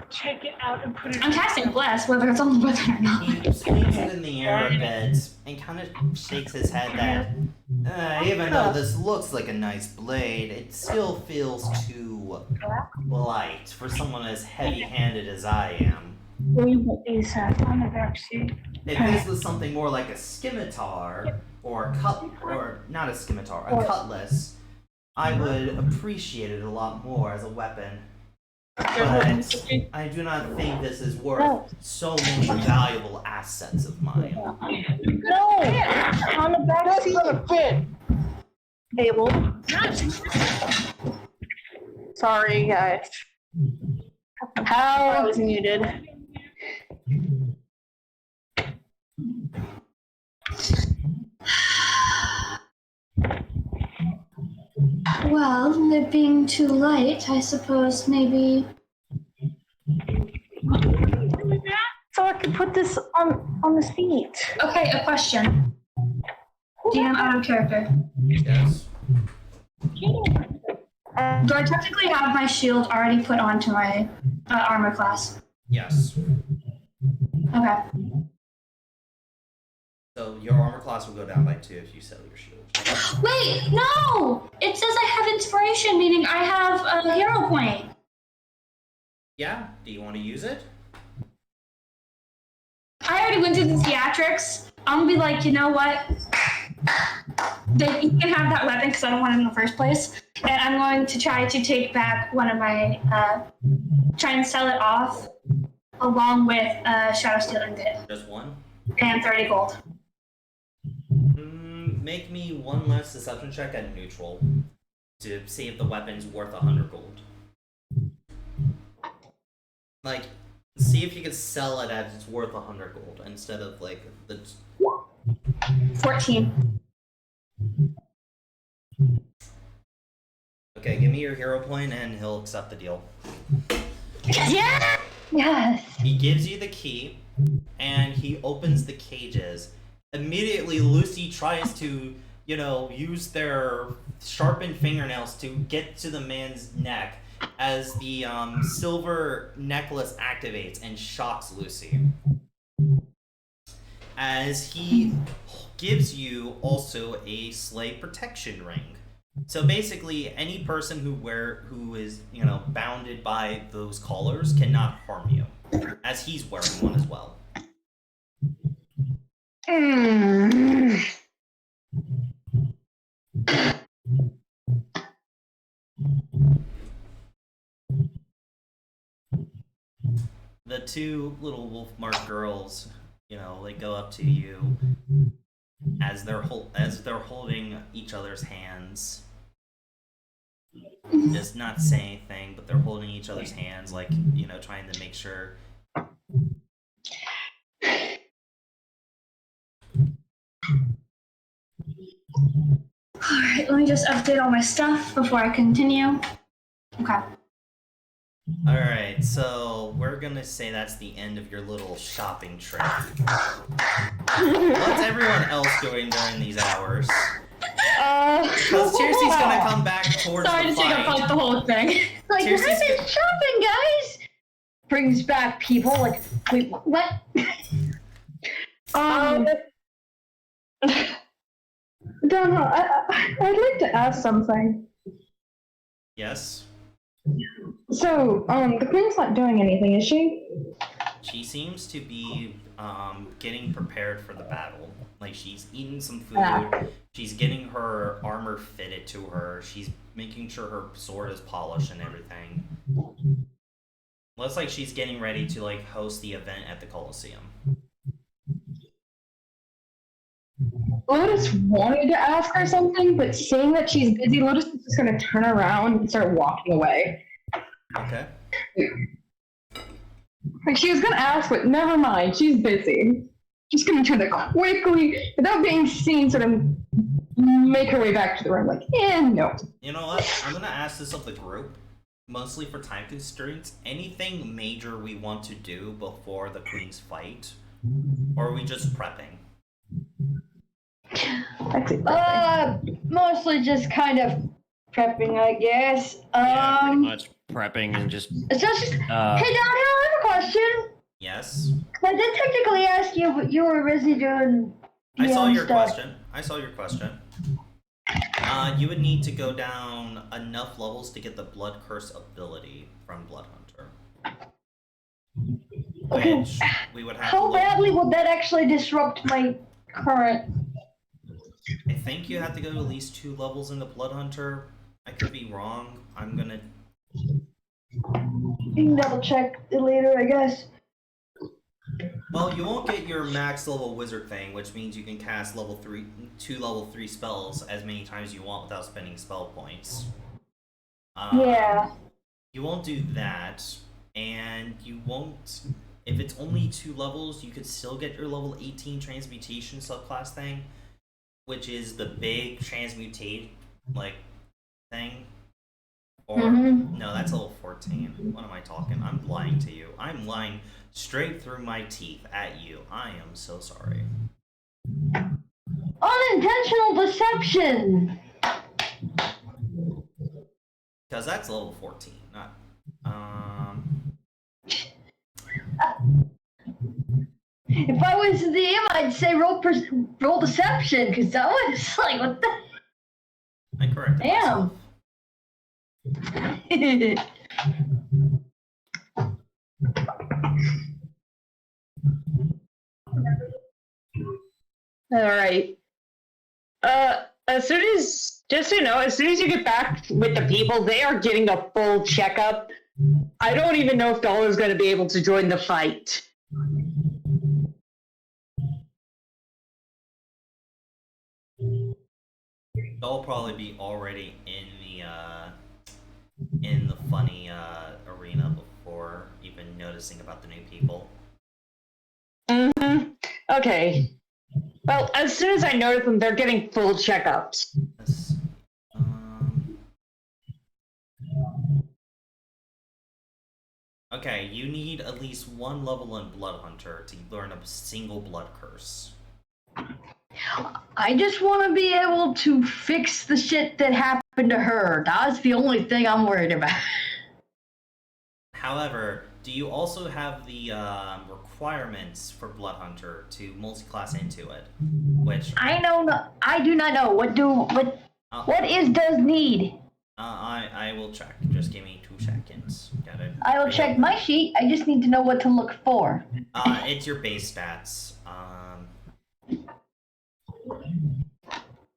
Check it out and put it. I'm casting Bless, whether it's on the weapon or not. He swings it in the air a bit and kind of shakes his head that even though this looks like a nice blade, it still feels too light for someone as heavy-handed as I am. Is on the back seat. If this was something more like a scimitar or not a scimitar, a cutlass, I would appreciate it a lot more as a weapon. But I do not think this is worth so many valuable assets of mine. No! On the back seat. That's gonna fit. Fable. Sorry, guys. I was muted. Well, it being too light, I suppose maybe. So I can put this on the seat. Okay, a question. DM out of character. Yes. Do I technically have my shield already put onto my armor class? Yes. Okay. So your armor class will go down by 2 if you sell your shield. Wait, no! It says I have inspiration, meaning I have a hero point. Yeah? Do you want to use it? I already went through the theatrics. I'm gonna be like, you know what? You can have that weapon because I don't want it in the first place. And I'm going to try to take back one of my, try and sell it off along with Shadow Steel Ingot. Just one? And 30 gold. Make me one less deception check at neutral to see if the weapon's worth 100 gold. Like, see if you can sell it as it's worth 100 gold instead of like the 14. Okay, give me your hero point and he'll accept the deal. Yeah! Yes. He gives you the key and he opens the cages. Immediately Lucy tries to, use their sharpened fingernails to get to the man's neck as the silver necklace activates and shocks Lucy. As he gives you also a slave protection ring. So basically, any person who is bounded by those collars cannot harm you, as he's wearing one as well. The 2 little Wolfmark girls, they go up to you as they're holding each other's hands. Just not say anything, but they're holding each other's hands, like, trying to make sure. Alright, let me just update all my stuff before I continue. Okay. Alright, so we're gonna say that's the end of your little shopping trip. What's everyone else doing during these hours? Because Tirsi's gonna come back towards Sorry the to take fight. up the whole thing. Like, Seriously, we're just shopping, guys! Brings back people, like, wait, what? Donald, I'd like to ask something. Yes? So, the queen's not doing anything, is she? She seems to be getting prepared for the battle. Like, she's eating some food, she's getting her armor fitted to her, she's making sure her sword is polished and everything. Looks like she's getting ready to, like, host the event at the Colosseum. Lotus wanted to ask her something, but seeing that she's busy, Lotus is just going to turn around and start walking away. Okay. Like, she was going to ask, but never mind, she's busy. Just going to turn it quickly, without being seen, sort of make her way back to the room. Like, no. You know what? I'm gonna ask this of the group, mostly for time constraints. Anything major we want to do before the queen's fight, or are we just prepping? Mostly just kind of prepping, I guess. Yeah, pretty much prepping and just. It's just. Hey, downhill, I have a question. Yes. I did technically ask you, but you were busy doing. I saw your stuff. question. You would need to go down enough levels to get the Blood Curse ability from Blood Hunter. Okay. Which we would have How to badly would that actually disrupt my current? I think you have to go at least 2 levels into Blood Hunter. I could be wrong. I'm gonna. You can double check it later, I guess. Well, you won't get your max level wizard thing, which means you can cast two level 3 spells as many times as you want without spending spell points. Yeah. You won't do that, and you won't. If it's only 2 levels, you could still get your level 18 transmutation subclass thing, which is the big transmutate thing. Or no, that's level 14. What am I talking? I'm lying to you. I'm lying straight through my teeth at you. I am so sorry. Unintentional deception. Because that's level 14, not If I was the DM, I'd say roll deception, because that was like, what the? I corrected myself. All right. As soon as, just so you know, as soon as you get back with the people, they are getting a full checkup. I don't even know if Doll is going to be able to join the fight. They'll probably be already in the funny arena before even noticing about the new people. Okay. Well, as soon as I notice them, they're getting full checkups. Yes. Okay, you need at least 1 level in Blood Hunter to learn a single blood curse. I just want to be able to fix the shit that happened to her. That's the only thing I'm worried about. However, do you also have the requirements for Blood Hunter to multi-class into it? Which I do not know. What does need? I will check. Just give me 2 seconds. Got it. I will check my sheet. I just need to know what to look for. It's your base stats.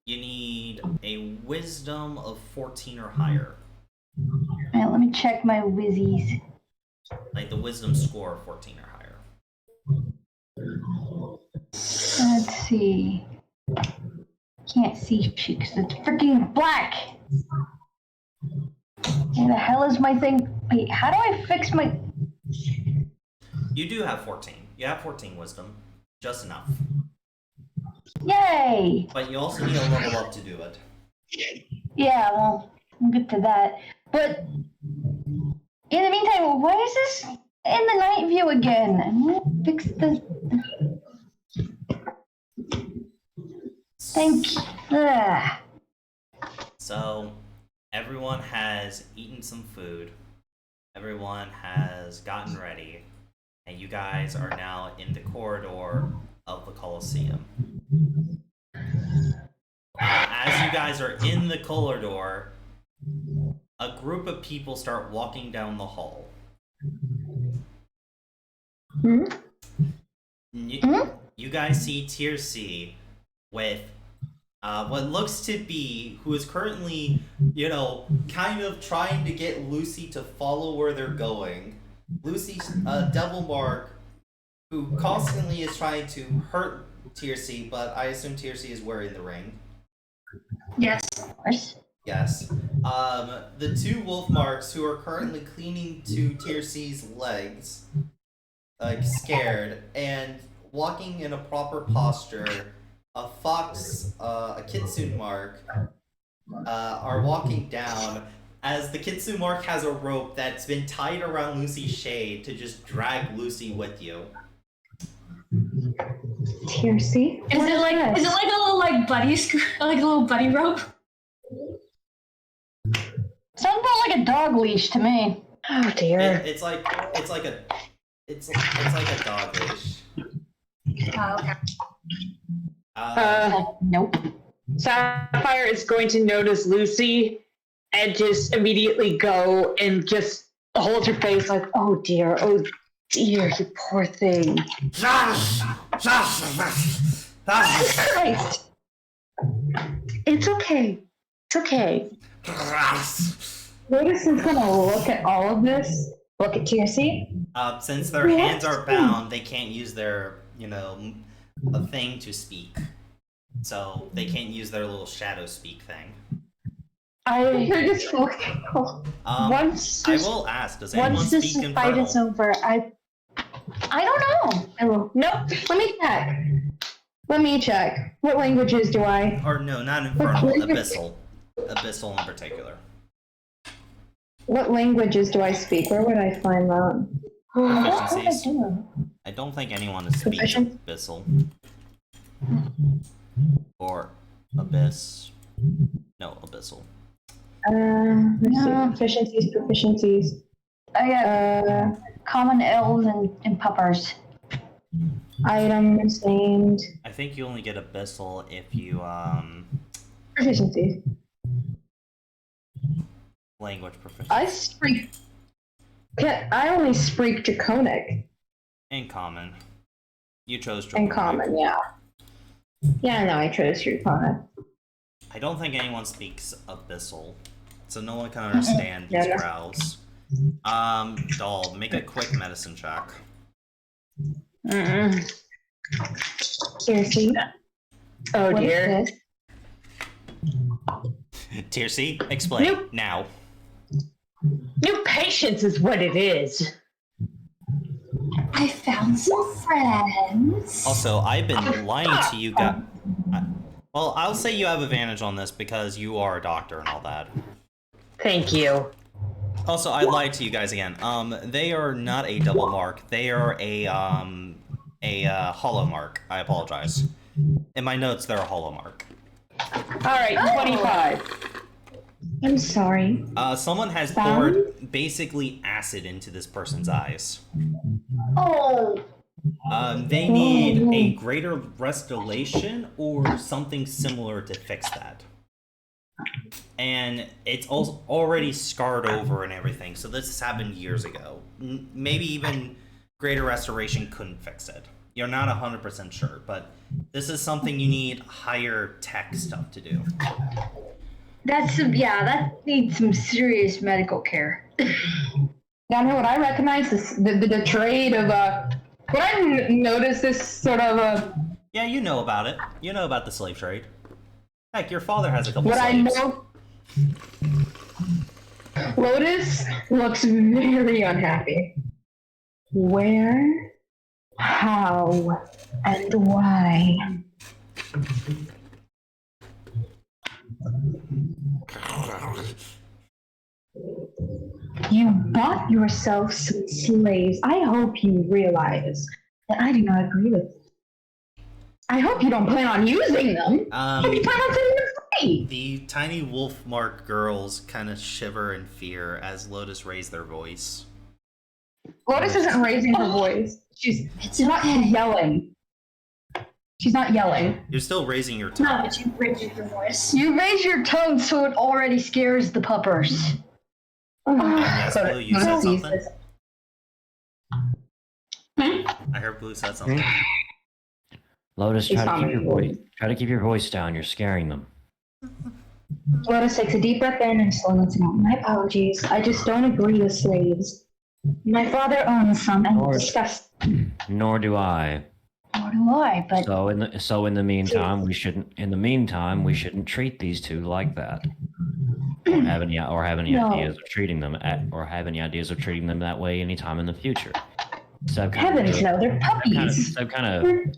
You need a wisdom of 14 or higher. Alright, let me check my whizzies. Like the wisdom score of 14 or higher. Let's see. Can't see shit because it's freaking black. Where the hell is my thing? Wait, how do I fix my... You do have 14. You have 14 wisdom. Just enough. Yay! But you also need a level up to do it. Yeah, well, we'll get to that. But in the meantime, why is this in the night view again? I'm gonna fix the... Thank you. Ugh. So, everyone has eaten some food. Everyone has gotten ready. And you guys are now in the corridor of the Colosseum. As you guys are in the corridor, a group of people start walking down the hall. You guys see Tiercy with what looks to be, who is currently, kind of trying to get Lucy to follow where they're going. Lucy's Devil Mark, who constantly is trying to hurt Tiercy, but I assume Tiercy is wearing the ring. Yes. Of course. Yes. The 2 wolf marks who are currently cleaning to Tiercy's legs, like scared, and walking in a proper posture, a fox, a kitsune mark, are walking down as the kitsune mark has a rope that's been tied around Lucy's shade to just drag Lucy with you. Tiercy? Is it like a little like buddy like a little buddy rope? Sounds more like a dog leash to me. Oh dear. It's like a dog leash. Oh, okay. Nope. Sapphire is going to notice Lucy and just immediately go and just hold her face like, oh dear, you poor thing. Christ. It's okay. It's okay. Lotus is gonna look at all of this. Look at Tiercy. Since their hands are bound, they can't use their, a thing to speak. So they can't use their little shadow speak thing. You're just looking. Once I will ask, does anyone Once this speak fight Infernal? is over, I don't know. I will. Nope. Let me check. What languages do I? Or no, not Infernal, Abyssal. Abyssal in particular. What languages do I speak? Where would I find that? Proficiencies. I don't think anyone speaks Proficient? Abyssal. Or Abyss. No, Abyssal. Let's see. Proficiencies. I got common elves and puppers. Items named. I think you only get Abyssal if you, Proficiencies. language proficiency. I only speak Draconic. In common. You chose In Draconic. common, yeah. Yeah, no, I chose Draconic. I don't think anyone speaks Abyssal, so no one can understand these Yeah. growls. Doll, make a quick medicine check. Seriously? Oh What is dear. this? Tiercy, explain Nope. now. New patience is what it is. I found some friends. Also, I've been lying to you guys. Well, I'll say you have advantage on this because you are a doctor and all that. Thank you. Also, I lied to you guys again. They are not a double mark. They are a hollow mark. I apologize. In my notes, they're a hollow mark. Alright, 25. I'm sorry. Someone has Found? poured basically acid into this person's eyes. Oh, They need a greater restoration or something similar to fix that. And it's also already scarred over and everything, so this has happened years ago. Maybe even greater restoration couldn't fix it. You're not 100% sure, but this is something you need higher tech stuff to do. That needs some serious medical care. Now, know what I recognize is the trade of When I noticed this sort of Yeah, you know about it. You know about the slave trade. Heck, your father has a couple what I slaves. know. Lotus looks very unhappy. Where, how, and why? You bought yourself some slaves. I hope you realize that I do not agree with it. I hope you don't plan on using them. You plan on setting them free. The tiny wolf mark girls kind of shiver in fear as Lotus raise their voice. Lotus isn't raising her voice. She's not yelling. She's not yelling. You're still raising your tone. No, but you raised your voice. You raise your tone so it already scares the puppers. Yes, Blue, you said something? Hmm? I heard Blue said something. Lotus, She's try calming. to keep your voice down. You're scaring them. Lotus takes a deep breath in and slowly lets it out. My apologies. I just don't agree with slaves. My father owns some and Lord. discussed. Nor do I. Nor do I, but So in the meantime, we shouldn't treat these two like that. Or have any No. ideas of treating them that way anytime in the future. So Heavens no, they're puppies. So kind of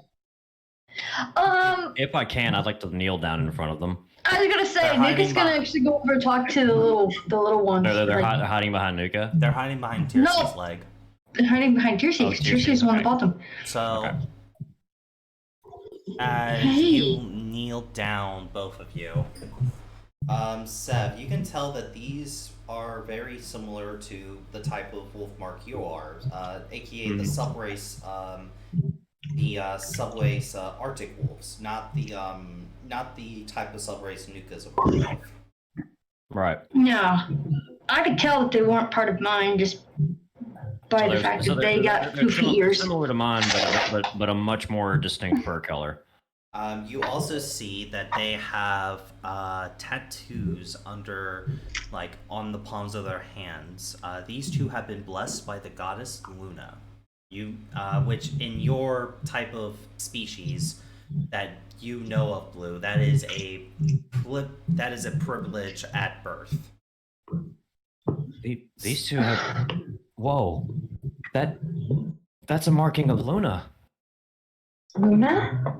If I can, I'd like to kneel down in front of them. I was gonna say, They're Nick is hiding gonna behind- actually go over and talk to the little ones. They're like, hiding behind Nuka. They're hiding behind Tirsi's No. leg. they're hiding behind Tirsi. Oh, because Tirsi, Tirsi's on the okay. bottom. So, Okay. as Hey. you kneel down, both of you, Seb, you can tell that these are very similar to the type of wolf mark you are, aka the subrace, Arctic wolves, not the type of subrace Nuka's a part of. Right. Yeah, I could tell that they weren't part of mine just by the fact that they got poofy ears. Similar to mine, but a much more distinct fur color. You also see that they have tattoos under, like, on the palms of their hands. These two have been blessed by the goddess Luna. Which in your type of species that you know of, Blue, that is a privilege at birth. These two have. Whoa, that's a marking of Luna. Luna?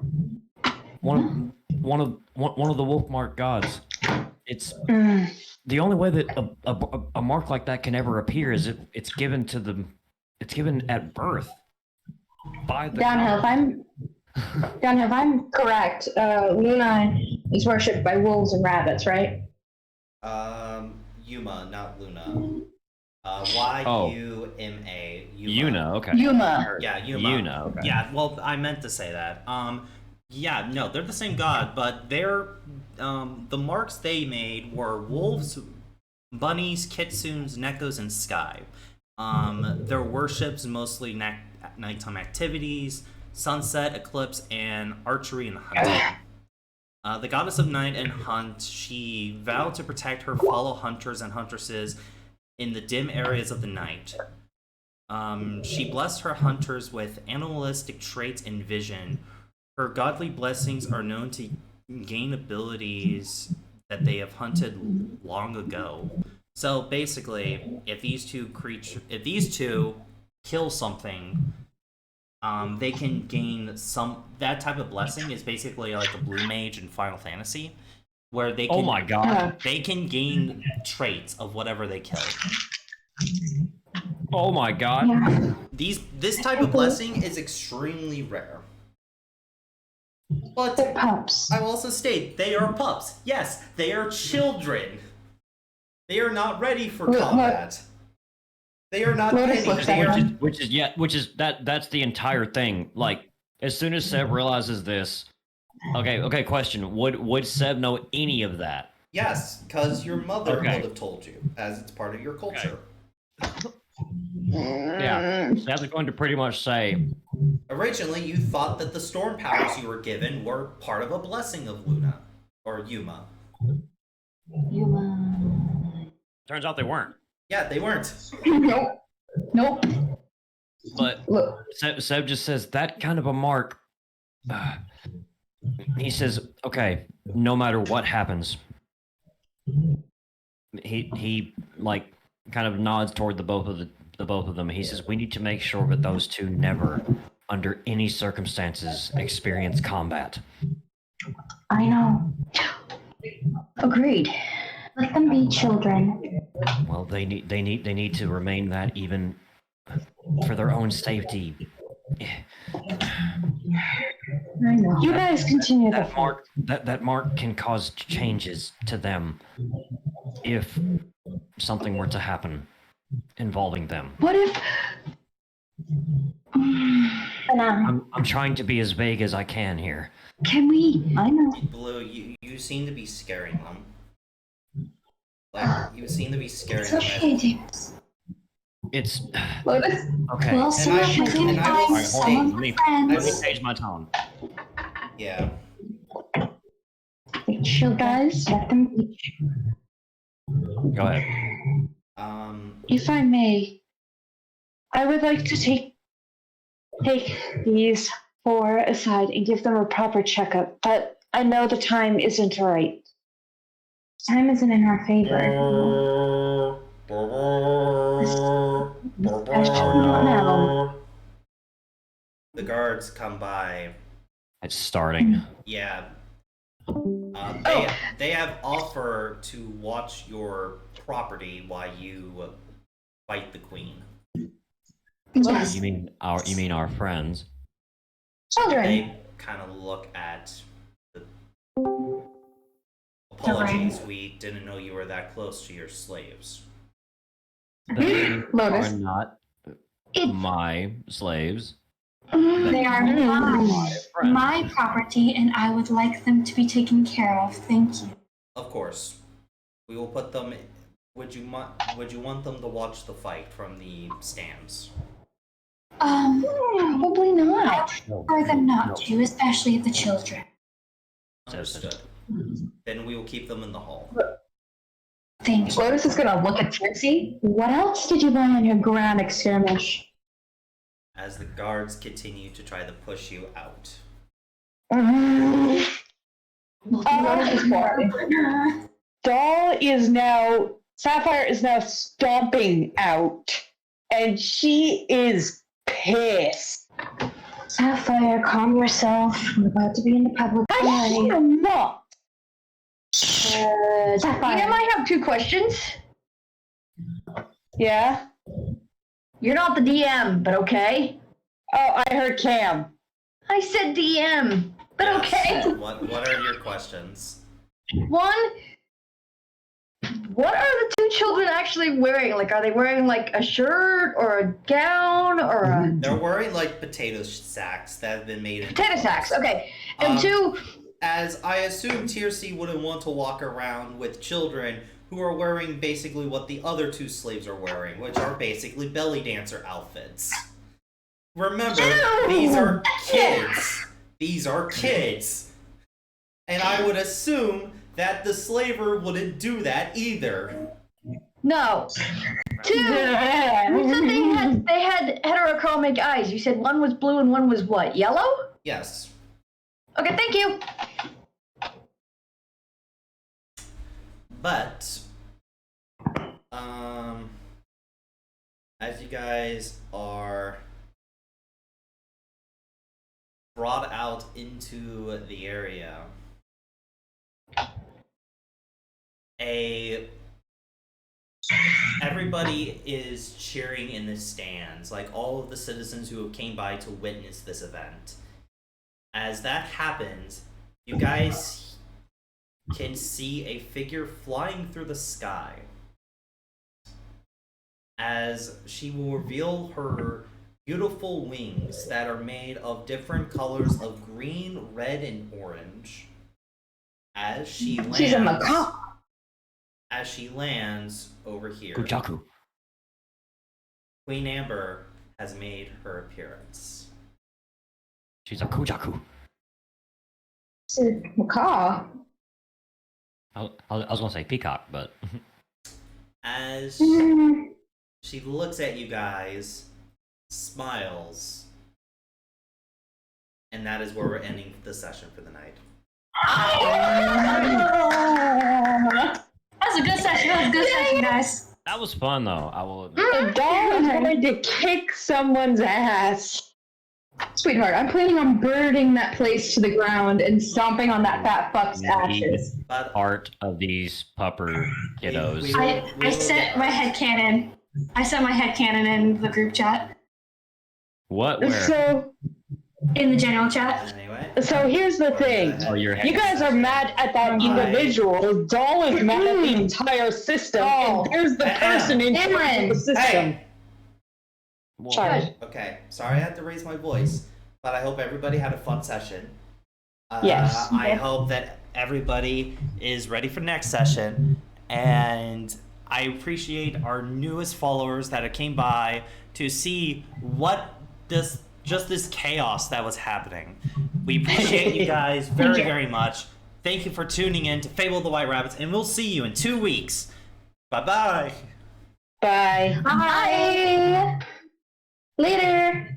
One of the wolf mark gods. It's the only way that a mark like that can ever appear is if it's given at birth by the Downhill, if I'm correct, Luna is worshipped by wolves and rabbits, right? Yuma, not Luna. Y-U-M-A. Yuna, okay. Yuma. Yeah, Yuma. Yuna, okay. Yeah, well, I meant to say that. Yeah, no, they're the same god, but they're the marks they made were wolves, bunnies, kitsunes, nekos, and sky. Their worships mostly nighttime activities, sunset, eclipse, and archery and hunting. The goddess of night and hunt, she vowed to protect her fellow hunters and huntresses in the dim areas of the night. She blessed her hunters with animalistic traits and vision. Her godly blessings are known to gain abilities that they have hunted long ago. So basically, if these two kill something, they can gain that type of blessing is basically like a blue mage in Final Fantasy, where they can, Oh my god. they can gain traits of whatever they kill. Oh my god. Yeah. This type of blessing is extremely rare. But They're pups. I will also state, they are pups. Yes, they are children. They are not ready for Look, combat. They are not Lotus ready. looks They at are Which is that's the entire thing. Like, as soon as Seb realizes this, okay, question. Would Seb know any of that? Yes, because your mother Okay. would have told you, as it's part of your culture. Yeah. Seb's going to pretty much say, Originally, you thought that the storm powers you were given were part of a blessing of Luna, or Yuma. Yuma. turns out they weren't. Yeah, they weren't. Nope. Nope. But Look. Seb just says that kind of a mark. He says, okay, no matter what happens, he like kind of nods toward the both of them. He says we need to make sure that those two never, under any circumstances, experience combat. I know. Agreed. Let them be children. Well, they need to remain that even for their own safety. I know. You guys continue the That mark can cause changes to them if something were to happen involving them. What if? I'm trying to be as vague as I can here. Can we? I know. Blue, you seem to be scaring them. Like, you seem to be scaring them. James. It's Lotus. okay. Well, see And if I- we can and I find will some say- of Let the me friends. change my tone. Yeah. The children. Guys, let them be. Go ahead. If I may, I would like to take these four aside and give them a proper checkup, but I know the time isn't right. Time isn't in our favor. Especially not now. The guards come by It's starting. Yeah. They have offer to watch your property while you fight the queen. Yes. You mean our friends? Children. They kind of look at the. Apologies, we didn't know you were that close to your slaves. They Lotus. are not my slaves. They are friends. my property, and I would like them to be taken care of. Thank you. Of course, we will put them. Would you want them to watch the fight from the stands? Probably not. For them not to, especially the children. Understood. Then we will keep them in the hall. Thank you. Lotus is gonna look at Trixie. What else did you buy on your grand skirmish? As the guards continue to try to push you out. Lotus is boring. Sapphire is now stomping out, and she is pissed. Sapphire, calm yourself. We're about to be in the public. I am not. Sapphire. DM, I have 2 questions. Yeah? You're not the DM, but okay. Oh, I heard Cam. I said DM, but Yes. okay. What are your questions? One, what are the 2 children actually wearing? Like, are they wearing like a shirt or a gown or a They're wearing like potato sacks that have been made in potato sacks? Okay. And Um, 2, As I assume Tiercy wouldn't want to walk around with children who are wearing basically what the other 2 slaves are wearing, which are basically belly dancer outfits. Remember, these are kids. These are kids. And I would assume that the slaver wouldn't do that either. no. 2, you said they had heterochromic eyes. You said one was blue and one was what? Yellow? Yes. Okay, thank you. But, as you guys are brought out into the area, everybody is cheering in the stands, like all of the citizens who came by to witness this event. As that happens, you guys can see a figure flying through the sky. As she will reveal her beautiful wings that are made of different colors of green, red, and orange. As she lands, She's a macaque. as she lands over here, Kujaku. Queen Amber has made her appearance. She's a Kujaku. It's a macaw. I was gonna say peacock, but As Mm. she looks at you guys, smiles, and that is where we're ending the session for the night. That was a good session. That was a good session, guys. that was fun though. I will admit. The doll is going to kick someone's ass. Sweetheart, I'm planning on burning that place to the ground and stomping on that fat fuck's ashes. But Part of these pupper kiddos. we I will sent get my back. headcanon. I sent my headcanon in the group chat. What? Where? In the general chat. Anyway. So here's the thing. Oh, your You guys are mad at that individual. Doll is mad at the entire system. And there's the person in charge of the system. Hey! Well, Sorry. Okay, sorry I had to raise my voice, but I hope everybody had a fun session. Yes. I hope that everybody is ready for next session, and I appreciate our newest followers that came by to see what this chaos that was happening. We appreciate you guys very, very much. Thank you for tuning in to Fable of the White Rabbits, and we'll see you in 2 weeks. Bye-bye. Bye. Bye. Later.